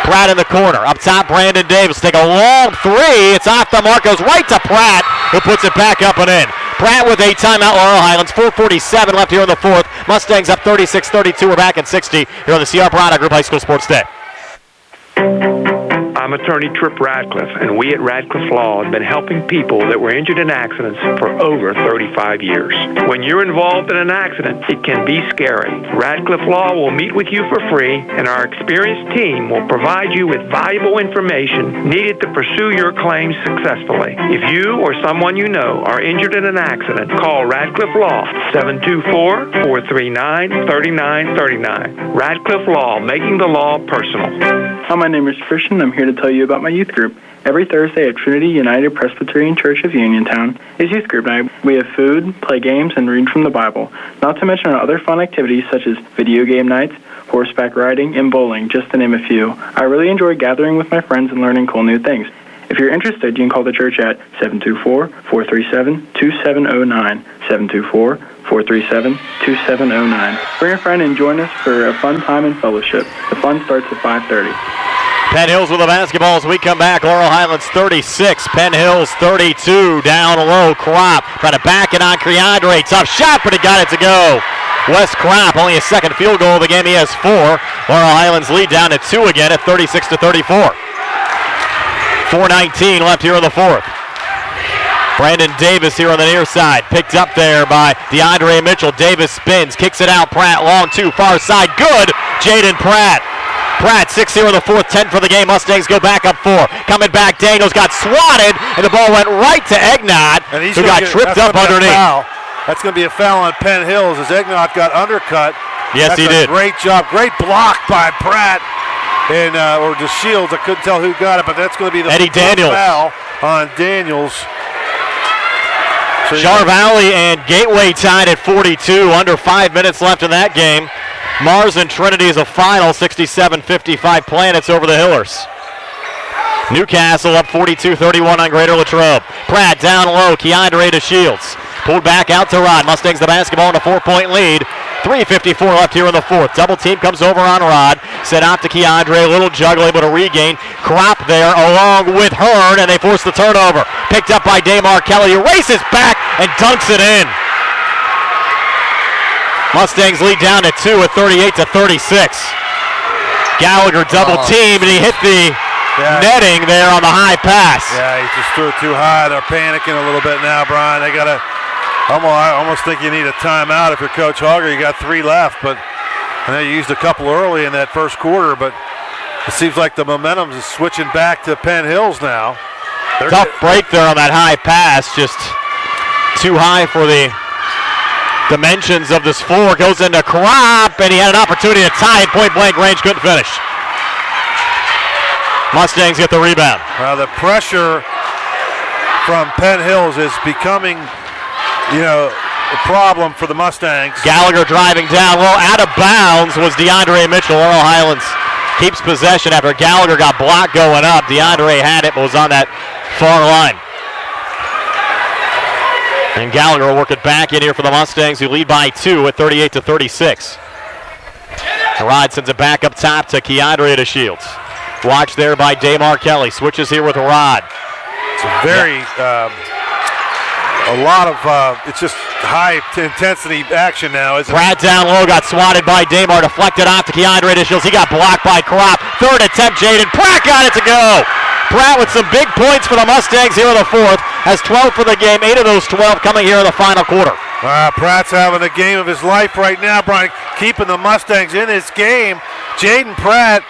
Pratt in the corner. Up top, Brandon Davis. Take a long 3. It's off the mark. Goes right to Pratt, who puts it back up and in. Pratt with a timeout. Laurel Highlands. 4:47 left here in the fourth. Mustangs up 36-32. We're back at 60 here on the CR Product Group High School Sports Day. I'm attorney Tripp Radcliffe, and we at Radcliffe Law have been helping people that were injured in accidents for over 35 years. When you're involved in an accident, it can be scary. Radcliffe Law will meet with you for free, and our experienced team will provide you with valuable information needed to pursue your claims successfully. If you or someone you know are injured in an accident, call Radcliffe Law, 724-439-3939. Radcliffe Law, making the law personal. Hi, my name is Christian. I'm here to tell you about my youth group. Every Thursday at Trinity United Presbyterian Church of Uniontown is youth group night. We have food, play games, and read from the Bible, not to mention our other fun activities such as video game nights, horseback riding, and bowling, just to name a few. I really enjoy gathering with my friends and learning cool new things. If you're interested, you can call the church at 724-437-2709, 724-437-2709. Bring a friend and join us for a fun time in fellowship. The fun starts at 5:30. Penn Hills with the basketball as we come back. Laurel Highlands 36, Penn Hills 32. Down low, Kropp trying to back it on Keandre. Tough shot, but he got it to go. Wes Kropp, only his second field goal of the game. He has 4. Laurel Highlands lead down to 2 again at 36-34. 4:19 left here in the fourth. Brandon Davis here on the near side. Picked up there by DeAndre Mitchell. Davis spins, kicks it out. Pratt long two, far side. Good. Jaden Pratt. Pratt 6 here in the fourth, 10 for the game. Mustangs go back up 4. Coming back, Daniels got swatted, and the ball went right to Egnott, who got tripped up underneath. That's going to be a foul on Penn Hills as Egnott got undercut. Yes, he did. Great job. Great block by Pratt. And or just Shields. I couldn't tell who got it, but that's going to be the Eddie Daniels. Foul on Daniels. So Char Valley and Gateway tied at 42. Under 5 minutes left in that game. Mars and Trinity is a final, 67-55 Planets over the Hillers. Newcastle up 42-31 on Greater Latrobe. Pratt down low, Keandre to Shields. Pulled back out to Rod. Mustangs the basketball in a 4-point lead. 3:54 left here in the fourth. Double team comes over on Rod. Set out to Keandre. A little juggle, able to regain. Kropp there along with Hearn, and they force the turnover. Picked up by Damar Kelly. He races back and dunks it in. Mustangs lead down at 2 at 38-36. Gallagher double team, and he hit the netting there on the high pass. Yeah, he just threw it too high. They're panicking a little bit now, Brian. They got to. I almost think you need a timeout if you're Coach Hogger. You got 3 left, but I know you used a couple early in that first quarter, but it seems like the momentum is switching back to Penn Hills now. Tough break there on that high pass, just too high for the dimensions of this floor. Goes into Kropp, and he had an opportunity to tie it. Point blank range, couldn't finish. Mustangs get the rebound. The pressure from Penn Hills is becoming, a problem for the Mustangs. Gallagher driving down low, out of bounds was DeAndre Mitchell. Laurel Highlands keeps possession after Gallagher got blocked going up. DeAndre had it, but was on that far line. And Gallagher will work it back in here for the Mustangs, who lead by 2 at 38-36. Rod sends it back up top to Keandre to Shields. Watch there by Damar Kelly. Switches here with Rod. It's a very, a lot of, it's just high intensity action now, isn't it? Pratt down low, got swatted by Damar, deflected off to Keandre to Shields. He got blocked by Kropp. Third attempt, Jaden Pratt got it to go. Pratt with some big points for the Mustangs here in the fourth. Has 12 for the game, 8 of those 12 coming here in the final quarter. Pratt's having the game of his life right now, Brian, keeping the Mustangs in this game. Jaden Pratt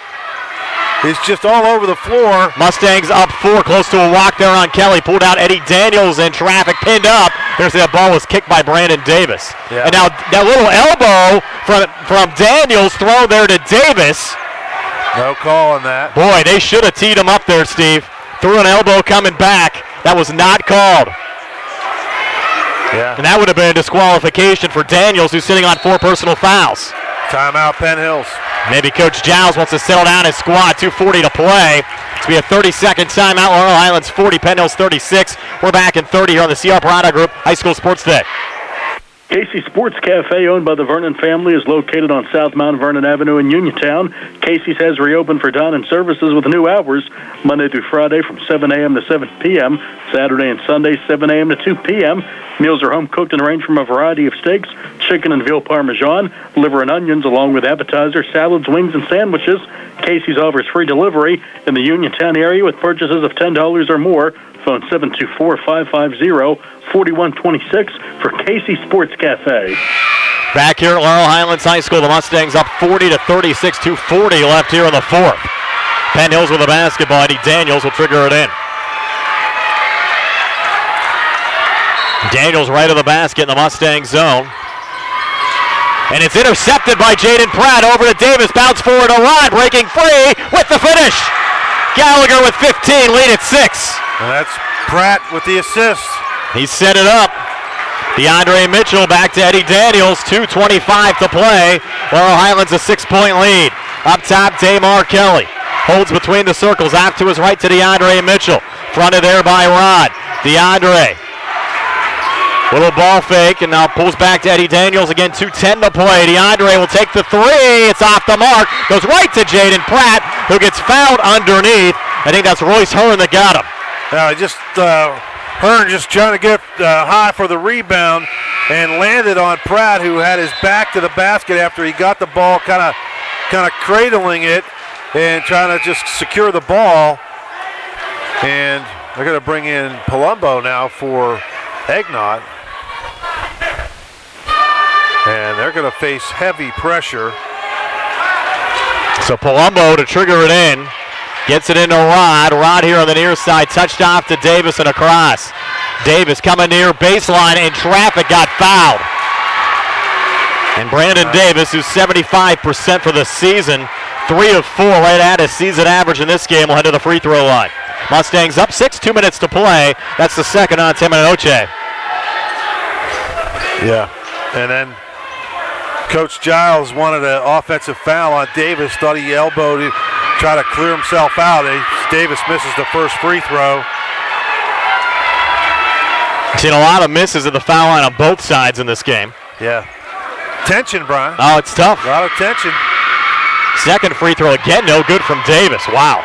is just all over the floor. Mustangs up 4, close to a walk there on Kelly. Pulled out Eddie Daniels in traffic, pinned up. There's that ball was kicked by Brandon Davis. Yeah. And now that little elbow from Daniels thrown there to Davis. No call on that. Boy, they should have teed him up there, Steve. Threw an elbow coming back. That was not called. Yeah. And that would have been a disqualification for Daniels, who's sitting on 4 personal fouls. Timeout, Penn Hills. Maybe Coach Giles wants to settle down his squad. 2:40 to play. It's going to be a 30-second timeout. Laurel Highlands 40, Penn Hills 36. We're back in 30 here on the CR Parada Group High School Sports Day. Casey Sports Cafe, owned by the Vernon family, is located on South Mount Vernon Avenue in Uniontown. Casey's has reopened for dine-in services with new hours, Monday through Friday from 7 a.m. to 7 p.m., Saturday and Sunday 7 a.m. to 2 p.m. Meals are home-cooked and range from a variety of steaks, chicken and veal parmesan, liver and onions, along with appetizers, salads, wings, and sandwiches. Casey's offers free delivery in the Uniontown area with purchases of $10 or more. Phone 724-550-4126 for Casey Sports Cafe. Back here at Laurel Highlands High School, the Mustangs up 40-36, 2:40 left here in the fourth. Penn Hills with the basketball. Eddie Daniels will trigger it in. Daniels right of the basket in the Mustang zone. And it's intercepted by Jaden Pratt over to Davis. Bounce forward to Rod, breaking free with the finish. Gallagher with 15, lead at 6. And that's Pratt with the assist. He set it up. DeAndre Mitchell back to Eddie Daniels. 2:25 to play. Laurel Highlands a 6-point lead. Up top, Damar Kelly. Holds between the circles. Out to his right to DeAndre Mitchell. Fronted there by Rod. DeAndre. Little ball fake, and now pulls back to Eddie Daniels. Again, 2:10 to play. DeAndre will take the 3. It's off the mark. Goes right to Jaden Pratt, who gets fouled underneath. I think that's Royce Hearn that got him. Hearn just trying to get high for the rebound. and landed on Pratt, who had his back to the basket after he got the ball, kind of cradling it and trying to just secure the ball. And they're going to bring in Palumbo now for Egnott. And they're going to face heavy pressure. So Palumbo to trigger it in. Gets it into Rod. Rod here on the near side. Touched off to Davis and across. Davis coming near baseline, and traffic got fouled. And Brandon Davis, who's 75% for the season, 3 of 4, right at his season average in this game, will head to the free throw line. Mustangs up 6, 2 minutes to play. That's the second on Tim and Oche. Yeah, and then Coach Giles wanted an offensive foul on Davis, thought he elbowed it, try to clear himself out. Davis misses the first free throw. Seen a lot of misses at the foul line on both sides in this game. Yeah. Tension, Brian. Oh, it's tough. A lot of tension. Second free throw again, no good from Davis. Wow.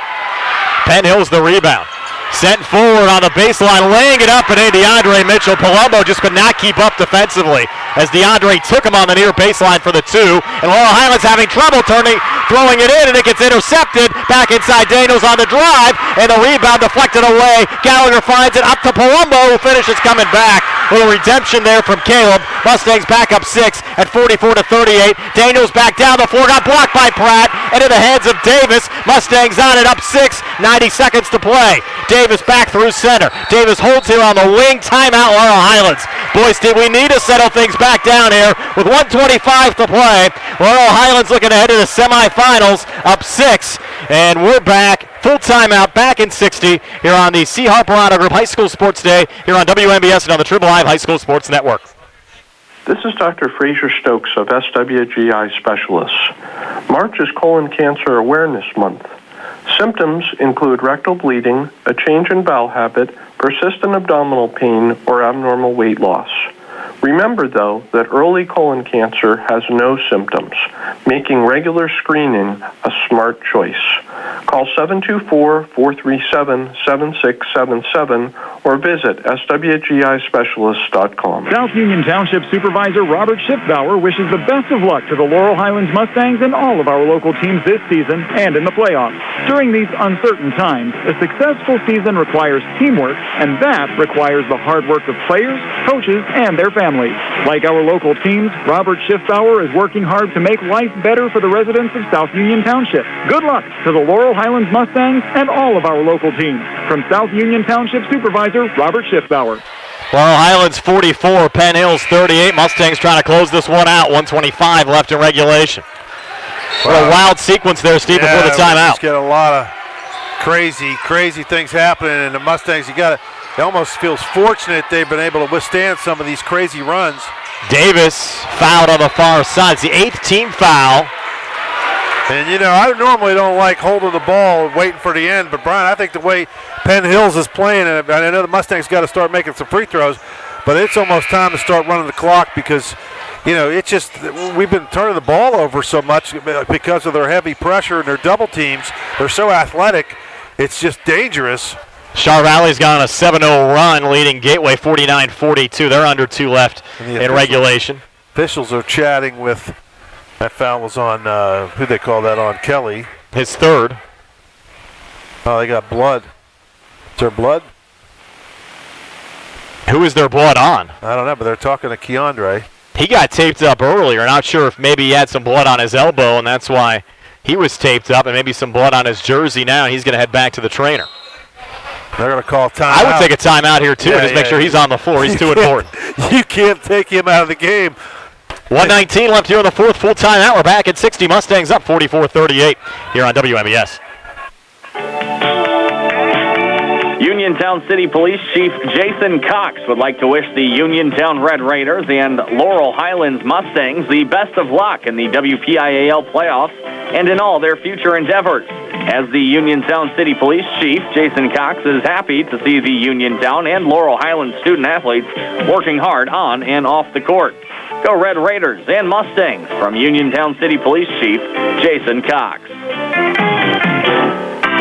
Penn Hills the rebound. Sent forward on the baseline, laying it up, and DeAndre Mitchell. Palumbo just could not keep up defensively as DeAndre took him on the near baseline for the 2. And Laurel Highlands having trouble throwing it in, and it gets intercepted. Back inside Daniels on the drive, and the rebound deflected away. Gallagher finds it up to Palumbo, who finishes coming back. A little redemption there from Caleb. Mustangs back up 6 at 44-38. Daniels back down the floor, got blocked by Pratt, into the hands of Davis. Mustangs on it, up 6, 90 seconds to play. Davis back through center. Davis holds here on the wing. Timeout, Laurel Highlands. Boys, did we need to settle things back down here with 1:25 to play. Laurel Highlands looking ahead to the semifinals, up 6. And we're back. Full timeout, back in 60 here on the C. Harper Auto Group High School Sports Day here on WMBS and on the Triple Live High School Sports Network. This is Dr. Fraser Stokes of SWGI Specialists. March is Colon Cancer Awareness Month. Symptoms include rectal bleeding, a change in bowel habit, persistent abdominal pain, or abnormal weight loss. Remember, though, that early colon cancer has no symptoms, making regular screening a smart choice. Call 724-437-7677 or visit swgispecialists.com. South Union Township Supervisor Robert Schiffbauer wishes the best of luck to the Laurel Highlands Mustangs and all of our local teams this season and in the playoffs. During these uncertain times, a successful season requires teamwork, and that requires the hard work of players, coaches, and their families. Like our local teams, Robert Schiffbauer is working hard to make life better for the residents of South Union Township. Good luck to the Laurel Highlands Mustangs and all of our local teams. From South Union Township Supervisor Robert Schiffbauer. Laurel Highlands 44, Penn Hills 38. Mustangs trying to close this one out. 1:25 left in regulation. What a wild sequence there, Steve, before the timeout. Just get a lot of crazy things happening, and the Mustangs, it almost feels fortunate they've been able to withstand some of these crazy runs. Davis fouled on the far side. It's the 8th team foul. And, I normally don't like holding the ball and waiting for the end, but, Brian, I think the way Penn Hills is playing, and I know the Mustangs got to start making some free throws, but it's almost time to start running the clock because, it's just we've been turning the ball over so much because of their heavy pressure and their double teams. They're so athletic, it's just dangerous. Char Valley's gone on a 7-0 run, leading Gateway 49-42. They're under 2 left in regulation. Officials are chatting with, that foul was on, who they call that on? Kelly. His 3rd. Oh, they got blood. Is there blood? Who is their blood on? I don't know, but they're talking to Keandre. He got taped up earlier. Not sure if maybe he had some blood on his elbow, and that's why he was taped up, and maybe some blood on his jersey now. He's going to head back to the trainer. They're going to call timeout. I would take a timeout here, too, and just make sure he's on the floor. He's too important. You can't take him out of the game. 1:19 left here in the 4th, full timeout. We're back at 60. Mustangs up 44-38 here on WMBS. Uniontown City Police Chief Jason Cox would like to wish the Uniontown Red Raiders and Laurel Highlands Mustangs the best of luck in the WPIAL playoffs and in all their future endeavors. As the Uniontown City Police Chief, Jason Cox is happy to see the Uniontown and Laurel Highlands student-athletes working hard on and off the court. Go Red Raiders and Mustangs from Uniontown City Police Chief Jason Cox.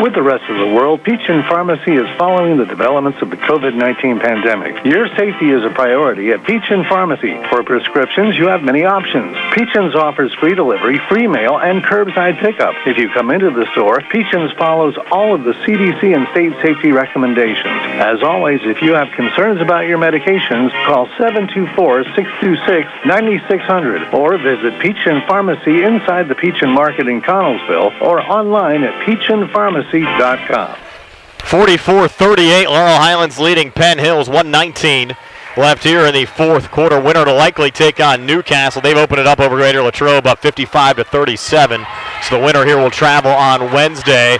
With the rest of the world, Peachin Pharmacy is following the developments of the COVID-19 pandemic. Your safety is a priority at Peachin Pharmacy. For prescriptions, you have many options. Peachin's offers free delivery, free mail, and curbside pickup. If you come into the store, Peachin's follows all of the CDC and state safety recommendations. As always, if you have concerns about your medications, call 724-626-9600 or visit Peachin Pharmacy inside the Peachin Market in Connellsville or online at peachinpharmacy.com. 44-38, Laurel Highlands leading Penn Hills, 1:19 left here in the fourth quarter. Winner to likely take on Newcastle. They've opened it up over Greater Latrobe, up 55-37. So the winner here will travel on Wednesday.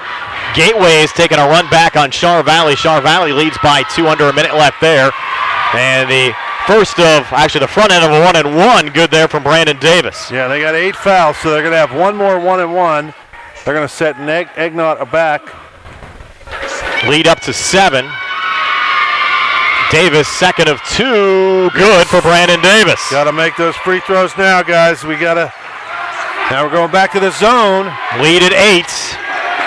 Gateway is taking a run back on Char Valley. Char Valley leads by 2 under a minute left there. And the front end of a 1-and-1, good there from Brandon Davis. Yeah, they got 8 fouls, so they're going to have one more 1-and-1. They're going to set Egnott back. Lead up to 7. Davis, second of 2. Good for Brandon Davis. Got to make those free throws now, guys. Now we're going back to the zone. Lead at 8.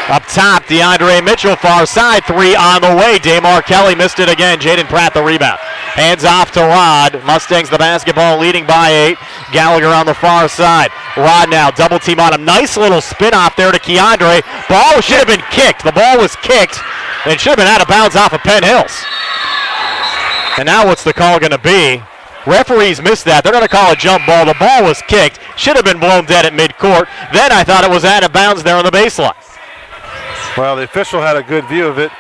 Up top, DeAndre Mitchell, far side, 3 on the way. Damar Kelly missed it again. Jaden Pratt the rebound. Hands off to Rod. Mustangs the basketball, leading by 8. Gallagher on the far side. Rod now, double team on him. Nice little spin off there to Keandre. Ball should have been kicked. The ball was kicked. It should have been out of bounds off of Penn Hills. And now what's the call going to be? Referees missed that. They're going to call a jump ball. The ball was kicked. Should have been blown dead at midcourt. Then I thought it was out of bounds there on the baseline. Well, the official had a good view of it,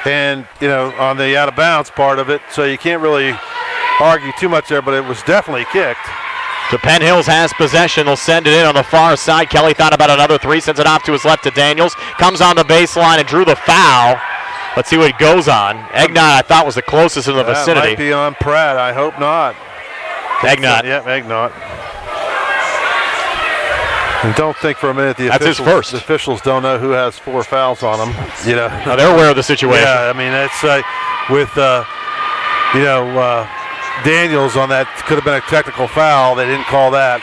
and, on the out-of-bounds part of it, so you can't really argue too much there, but it was definitely kicked. So Penn Hills has possession. They'll send it in on the far side. Kelly thought about another 3, sends it off to his left to Daniels. Comes on the baseline and drew the foul. Let's see what it goes on. Egnott, I thought, was the closest in the vicinity. That might be on Pratt. I hope not. Egnott. Yep, Egnott. And don't think for a minute the officials don't know who has 4 fouls on them. No, they're aware of the situation. Yeah, I mean, that's with Daniels on that, could have been a technical foul. They didn't call that.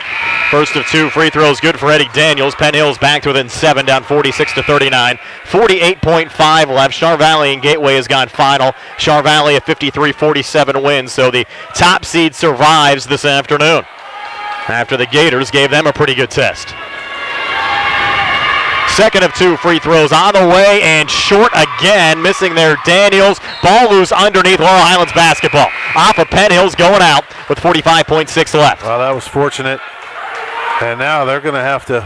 First of 2 free throws, good for Eddie Daniels. Penn Hills back to within 7, down 46-39. 48.5 left. Char Valley and Gateway has gone final. Char Valley a 53-47 win, so the top seed survives this afternoon after the Gators gave them a pretty good test. Second of 2 free throws on the way and short again. Missing there, Daniels. Ball loose underneath Laurel Highlands basketball. Off of Penn Hills going out with 45.6 left. Well, that was fortunate. And now they're going to have to,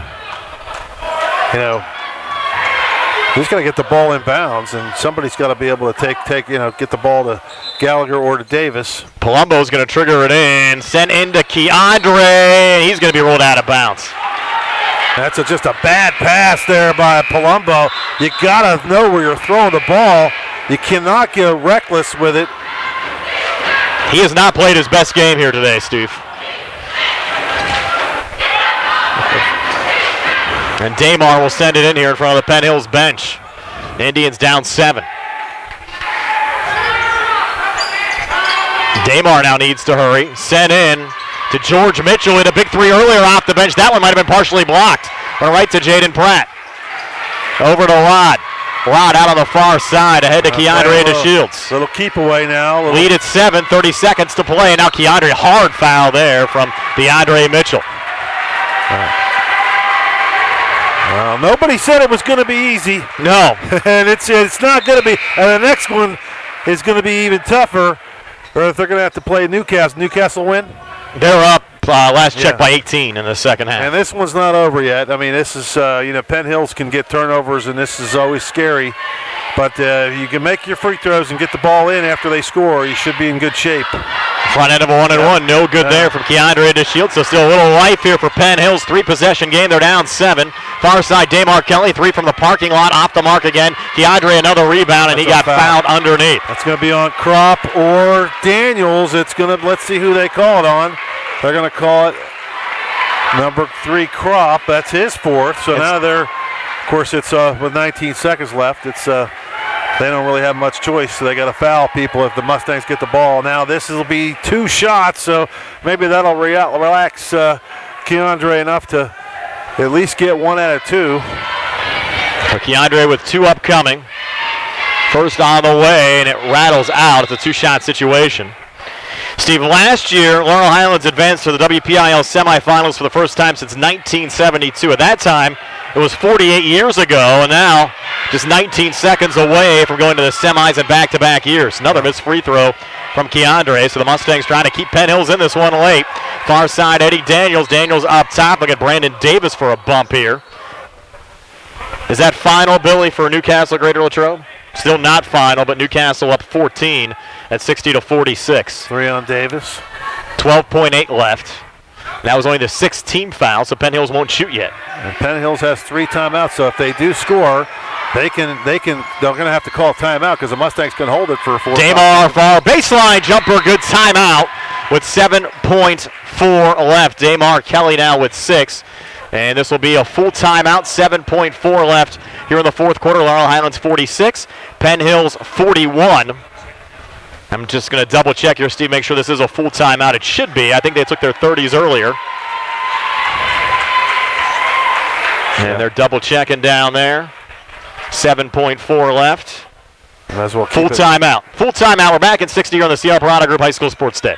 he's going to get the ball in bounds, and somebody's got to be able to get the ball to Gallagher or to Davis. Palumbo's going to trigger it in. Sent into Keandre. He's going to be rolled out of bounds. That's just a bad pass there by Palumbo. You got to know where you're throwing the ball. You cannot get reckless with it. He has not played his best game here today, Steve. And Damar will send it in here in front of the Penn Hills bench. Indians down 7. Damar now needs to hurry. Sent in to George Mitchell. Hit a big 3 earlier off the bench. That one might have been partially blocked. But right to Jaden Pratt. Over to Rod. Rod out on the far side. Ahead to Keandre into Shields. Little keep away now. Lead at 7. 30 seconds to play. And now Keandre, hard foul there from DeAndre Mitchell. Well, nobody said it was going to be easy. No. And it's not going to be. And the next one is going to be even tougher. Or if they're going to have to play Newcastle. Newcastle win? They're up last check by 18 in the second half. And this one's not over yet. I mean, this is, Penn Hills can get turnovers, and this is always scary. But you can make your free throws and get the ball in after they score. You should be in good shape. Front end of a 1-and-1. No good there from Keandre to Shields. So still a little life here for Penn Hills. 3-possession game. They're down 7. Far side, Damar Kelly. 3 from the parking lot. Off the mark again. Keandre another rebound, and he got fouled underneath. That's going to be on Kropp or Daniels. It's going to, let's see who they call it on. They're going to call it number 3, Kropp. That's his 4th. So now they're, of course, it's with 19 seconds left. It's they don't really have much choice, so they got to foul people if the Mustangs get the ball. Now this will be 2 shots, so maybe that'll relax Keandre enough to at least get 1 out of 2. So Keandre with 2 upcoming. First on the way, and it rattles out. It's a 2-shot situation. Steve, last year, Laurel Highlands advanced to the WPIL semifinals for the first time since 1972. At that time, it was 48 years ago, and now just 19 seconds away from going to the semis in back-to-back years. Another missed free throw from Keandre, so the Mustangs trying to keep Penn Hills in this one late. Far side, Eddie Daniels. Daniels up top. Look at Brandon Davis for a bump here. Is that final, Billy, for Newcastle Greater Latrobe? Still not final, but Newcastle up 14 at 60-46. 3 on Davis. 12.8 left. That was only the 6th team foul, so Penn Hills won't shoot yet. And Penn Hills has 3 timeouts, so if they do score, they're going to have to call a timeout because the Mustangs can hold it for 4. Damar Farr, baseline jumper, good timeout with 7.4 left. Damar Kelly now with 6. And this will be a full timeout, 7.4 left here in the fourth quarter. Laurel Highlands 46, Penn Hills 41. I'm just going to double check here, Steve, make sure this is a full timeout. It should be. I think they took their 30s earlier. And they're double checking down there. 7.4 left. Might as well full timeout. Full timeout. We're back in 60 here on the CR Parada Group High School Sports Day.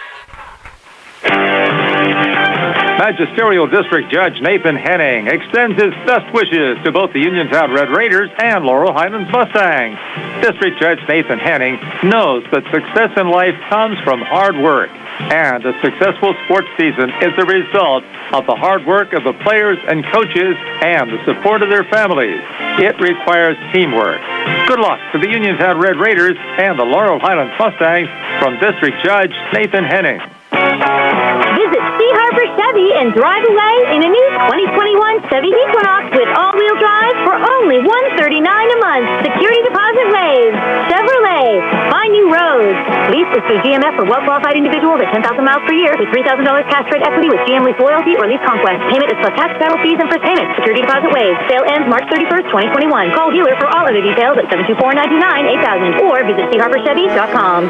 Magisterial District Judge Nathan Henning extends his best wishes to both the Uniontown Red Raiders and Laurel Highlands Mustangs. District Judge Nathan Henning knows that success in life comes from hard work, and a successful sports season is the result of the hard work of the players and coaches and the support of their families. It requires teamwork. Good luck to the Uniontown Red Raiders and the Laurel Highlands Mustangs from District Judge Nathan Henning. Visit Sea Harbor Chevy and drive away in a new 2021 Chevy Equinox with all-wheel drive for only $139 a month. Security deposit waived. Chevrolet. Find new roads. Lease is through GMF for well-qualified individuals at 10,000 miles per year with $3,000 cash trade equity with GM Lease Loyalty or Lease Conquest. Payment is plus tax, federal fees, and first payment. Security deposit waived. Sale ends March 31st, 2021. Call dealer for all other details at 724-99-8000 or visit SeaHarborChevy.com.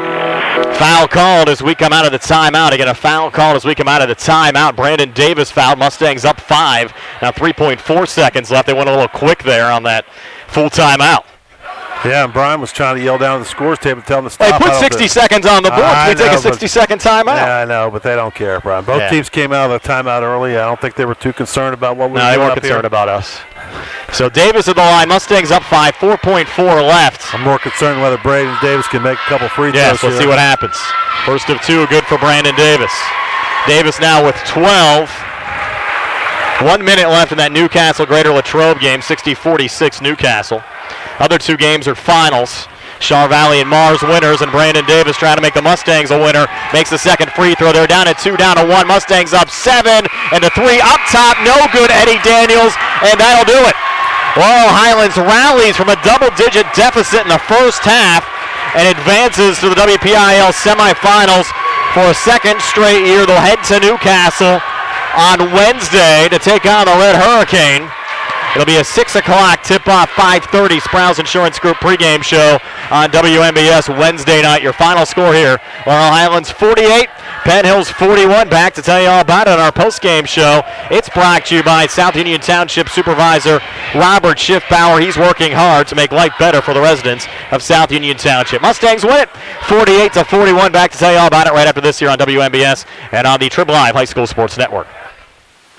Foul called as we come out of the timeout. Again, a foul called as we come out of the timeout. Brandon Davis fouled. Mustangs up 5. Now 3.4 seconds left. They went a little quick there on that full timeout. Yeah, and Brian was trying to yell down at the scores table, tell them to stop. Hey, put 60 seconds on the board. Can we take a 60-second timeout? Yeah, I know, but they don't care, Brian. Both teams came out of the timeout early. I don't think they were too concerned about what we were doing. No, they weren't concerned about us. So Davis at the line. Mustangs up 5, 4.4 left. I'm more concerned whether Braden Davis can make a couple free throws. Yes, let's see what happens. First of 2, good for Brandon Davis. Davis now with 12. 1 minute left in that Newcastle Greater Latrobe game, 60-46 Newcastle. Other 2 games are finals. Char Valley and Mars winners, and Brandon Davis trying to make the Mustangs a winner. Makes the second free throw. They're down at 2, down to 1. Mustangs up 7, and the 3 up top. No good, Eddie Daniels, and that'll do it. Laurel Highlands rallies from a double-digit deficit in the first half and advances to the WPIL semifinals for a second straight year. They'll head to Newcastle on Wednesday to take on the Red Hurricane. It'll be a 6 o'clock tip-off, 5:30 Sprouse Insurance Group pregame show on WMBS Wednesday night. Your final score here, Laurel Highlands 48, Penn Hills 41. Back to tell you all about it on our postgame show. It's brought to you by South Union Township Supervisor Robert Schiffbauer. He's working hard to make life better for the residents of South Union Township. Mustangs win it 48-41. Back to tell you all about it right after this here on WMBS and on the Triple Live High School Sports Network.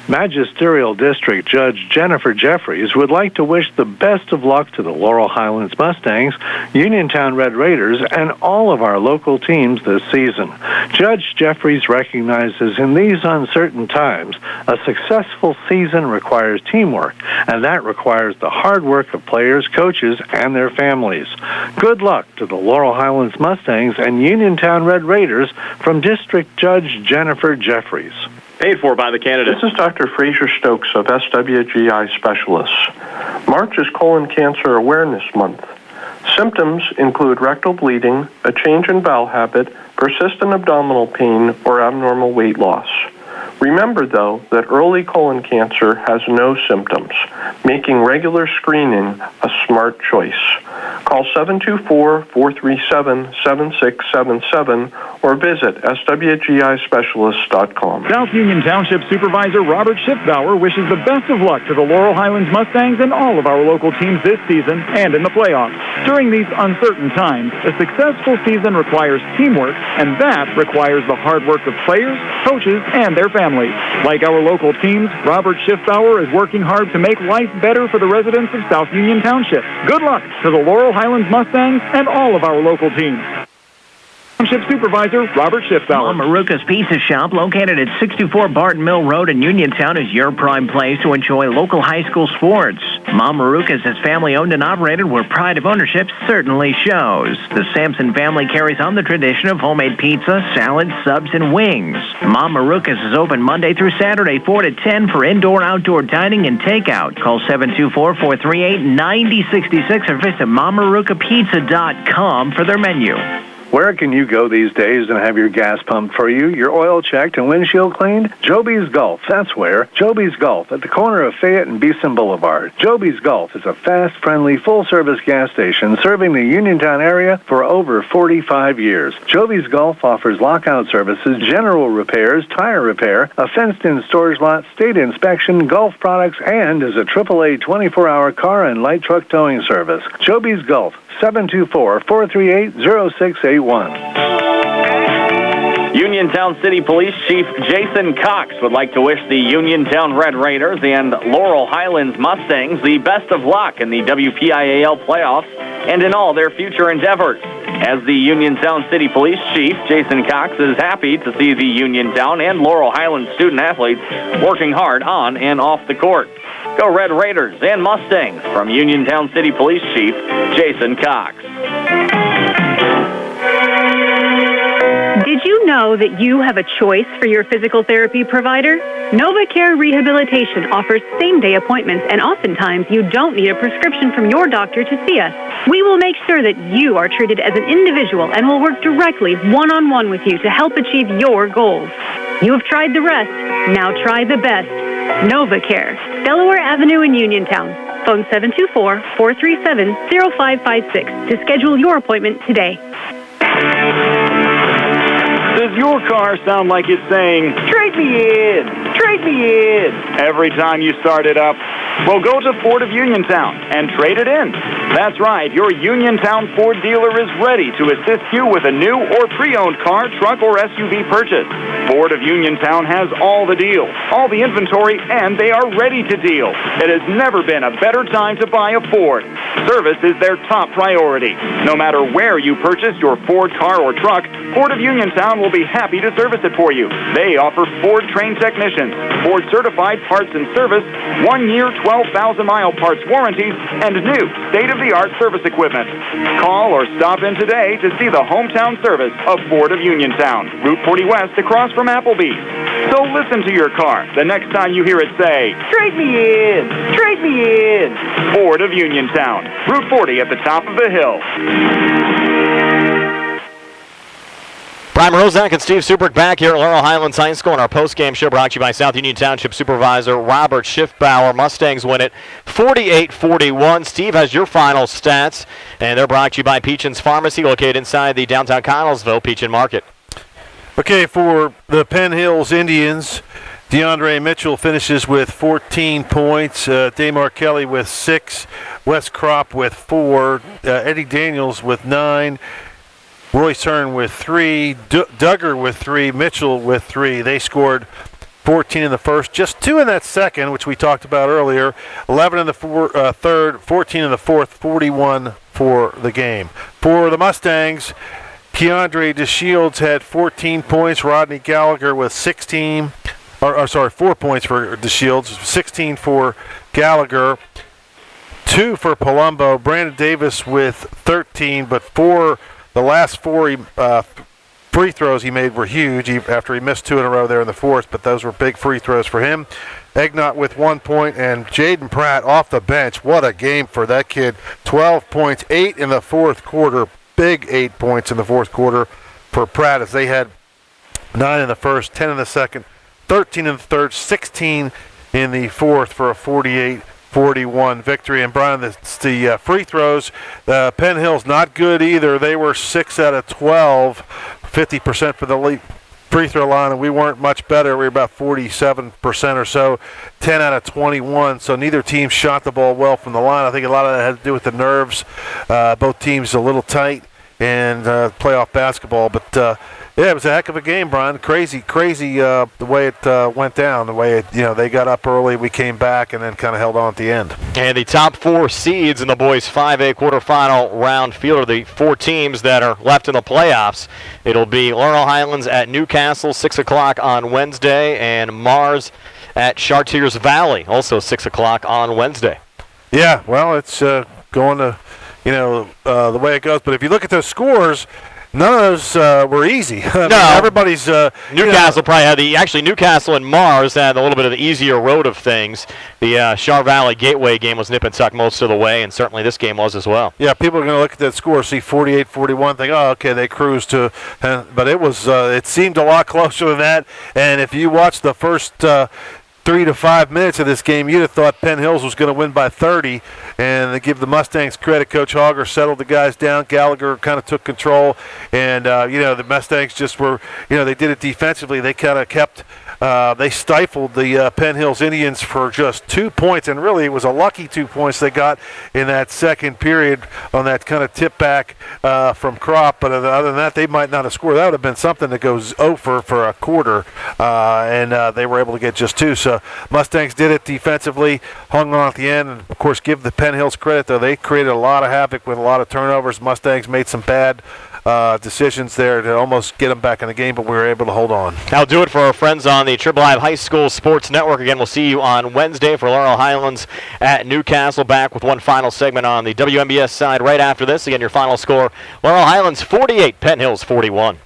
Magisterial District Judge Jennifer Jeffries would like to wish the best of luck to the Laurel Highlands Mustangs, Uniontown Red Raiders, and all of our local teams this season. Judge Jeffries recognizes in these uncertain times, a successful season requires teamwork, and that requires the hard work of players, coaches, and their families. Good luck to the Laurel Highlands Mustangs and Uniontown Red Raiders from District Judge Jennifer Jeffries. Paid for by the candidate. This is Dr. Fraser Stokes of SWGI Specialists. March is Colon Cancer Awareness Month. Symptoms include rectal bleeding, a change in bowel habit, persistent abdominal pain, or abnormal weight loss. Remember, though, that early colon cancer has no symptoms, making regular screening a smart choice. Call 724-437-7677 or visit swgispecialist.com. South Union Township Supervisor Robert Schiffbauer wishes the best of luck to the Laurel Highlands Mustangs and all of our local teams this season and in the playoffs. During these uncertain times, a successful season requires teamwork, and that requires the hard work of players, coaches, and their families. Like our local teams, Robert Schiffbauer is working hard to make life better for the residents of South Union Township. Good luck to the Laurel Highlands Mustangs and all of our local teams. Township Supervisor Robert Schiffbauer. Mom Maruka's Pizza Shop, located at 64 Barton Mill Road in Uniontown, is your prime place to enjoy local high school sports. Mom Maruka's is family-owned and operated, where pride of ownership certainly shows. The Sampson family carries on the tradition of homemade pizza, salads, subs, and wings. Mom Maruka's is open Monday through Saturday, 4 to 10 for indoor-outdoor dining and takeout. Call 724-438-9066 or visit MomMarukaPizza.com for their menu. Where can you go these days and have your gas pumped for you, your oil checked, and windshield cleaned? Joby's Gulf, that's where. Joby's Gulf, at the corner of Fayette and Beeson Boulevard. Joby's Gulf is a fast, friendly, full-service gas station serving the Uniontown area for over 45 years. Joby's Gulf offers lockout services, general repairs, tire repair, a fenced-in storage lot, state inspection, Gulf products, and is a AAA 24-hour car and light truck towing service. Joby's Gulf, 724-438-0681. Uniontown City Police Chief Jason Cox would like to wish the Uniontown Red Raiders and Laurel Highlands Mustangs the best of luck in the WPIAL playoffs and in all their future endeavors. As the Uniontown City Police Chief, Jason Cox is happy to see the Uniontown and Laurel Highlands student-athletes working hard on and off the court. Go Red Raiders and Mustangs, from Uniontown City Police Chief Jason Cox. Did you know that you have a choice for your physical therapy provider? NovaCare Rehabilitation offers same-day appointments, and oftentimes you don't need a prescription from your doctor to see us. We will make sure that you are treated as an individual and will work directly one-on-one with you to help achieve your goals. You have tried the rest. Now try the best. NovaCare, Delaware Avenue in Uniontown. Phone 724-437-0556 to schedule your appointment today. Does your car sound like it's saying, "Trade me in, trade me in," every time you start it up? Well, go to Ford of Uniontown and trade it in. That's right, your Uniontown Ford dealer is ready to assist you with a new or pre-owned car, truck, or SUV purchase. Ford of Uniontown has all the deals, all the inventory, and they are ready to deal. It has never been a better time to buy a Ford. Service is their top priority. No matter where you purchase your Ford car or truck, Ford of Uniontown will be happy to service it for you. They offer Ford-trained technicians, Ford-certified parts and service, 1-year, 12,000-mile parts warranties, and new state-of-the-art service equipment. Call or stop in today to see the hometown service of Ford of Uniontown, Route 40 West across from Applebee's. So listen to your car the next time you hear it say, "Trade me in, trade me in." Ford of Uniontown, Route 40 at the top of the hill. Brian Rozak and Steve Subrick back here at Laurel Highlands High School in our post-game show, brought to you by South Union Township Supervisor Robert Schiffbauer. Mustangs win it 48-41. Steve has your final stats, and they're brought to you by Peachin's Pharmacy, located inside the downtown Connellsville Peachin Market. Okay, for the Penn Hills Indians, DeAndre Mitchell finishes with 14 points, Damar Kelly with 6, Wes Kropp with 4, Eddie Daniels with 9, Royce Hearn with 3, Duggar with 3, Mitchell with 3. They scored 14 in the first, just 2 in that second, which we talked about earlier, 11 in the third, 14 in the fourth, 41 for the game. For the Mustangs, Keandre DeShields had 14 points, Rodney Gallagher with 4 points for DeShields, 16 for Gallagher, 2 for Palumbo, Brandon Davis with 13, but the last 4 free throws he made were huge after he missed 2 in a row there in the fourth, but those were big free throws for him. Egnott with 1 point, and Jaden Pratt off the bench. What a game for that kid. 12 points, 8 in the fourth quarter. Big 8 points in the fourth quarter for Pratt, as they had 9 in the first, 10 in the second, 13 in the third, 16 in the fourth for a 48-41 victory. And Brian, the free throws, Penn Hills not good either. They were 6 out of 12 50% for the free throw line, and we weren't much better. We were about 47% or so, 10 out of 21. So neither team shot the ball well from the line. I think a lot of that had to do with the nerves. Both teams a little tight and playoff basketball. But yeah, it was a heck of a game, Brian. Crazy the way it went down. The way they got up early, we came back, and then kind of held on at the end. And the top 4 seeds in the boys 5A quarterfinal round field are the 4 teams that are left in the playoffs. It'll be Laurel Highlands at Newcastle, 6 o'clock on Wednesday, and Mars at Chartiers Valley, also 6 o'clock on Wednesday. Yeah, well, it's going to, the way it goes. But if you look at those scores, none of those were easy. No. Everybody's Newcastle probably had Newcastle and Mars had a little bit of the easier road of things. The Char Valley Gateway game was nip and tuck most of the way, and certainly this game was as well. Yeah, people are going to look at that score, see 48-41, think, oh, okay, they cruised to, but it was, it seemed a lot closer than that. And if you watch the first 3 to 5 minutes of this game, you'd have thought Penn Hills was going to win by 30. And to give the Mustangs credit, Coach Hogger settled the guys down. Gallagher kind of took control. And, the Mustangs just were, they did it defensively. They kind of kept, they stifled the Penn Hills Indians for just 2 points. And really, it was a lucky 2 points they got in that second period on that kind of tip back from Kropp. But other than that, they might not have scored. That would have been something that goes over for a quarter. And they were able to get just 2. So Mustangs did it defensively, hung on at the end, and of course give the Penn Hills credit, though they created a lot of havoc with a lot of turnovers. Mustangs made some bad decisions there to almost get them back in the game, but we were able to hold on. That'll do it for our friends on the Triple I High School Sports Network. Again, we'll see you on Wednesday for Laurel Highlands at Newcastle. Back with one final segment on the WMBS side right after this. Again, your final score, Laurel Highlands 48, Penn Hills 41.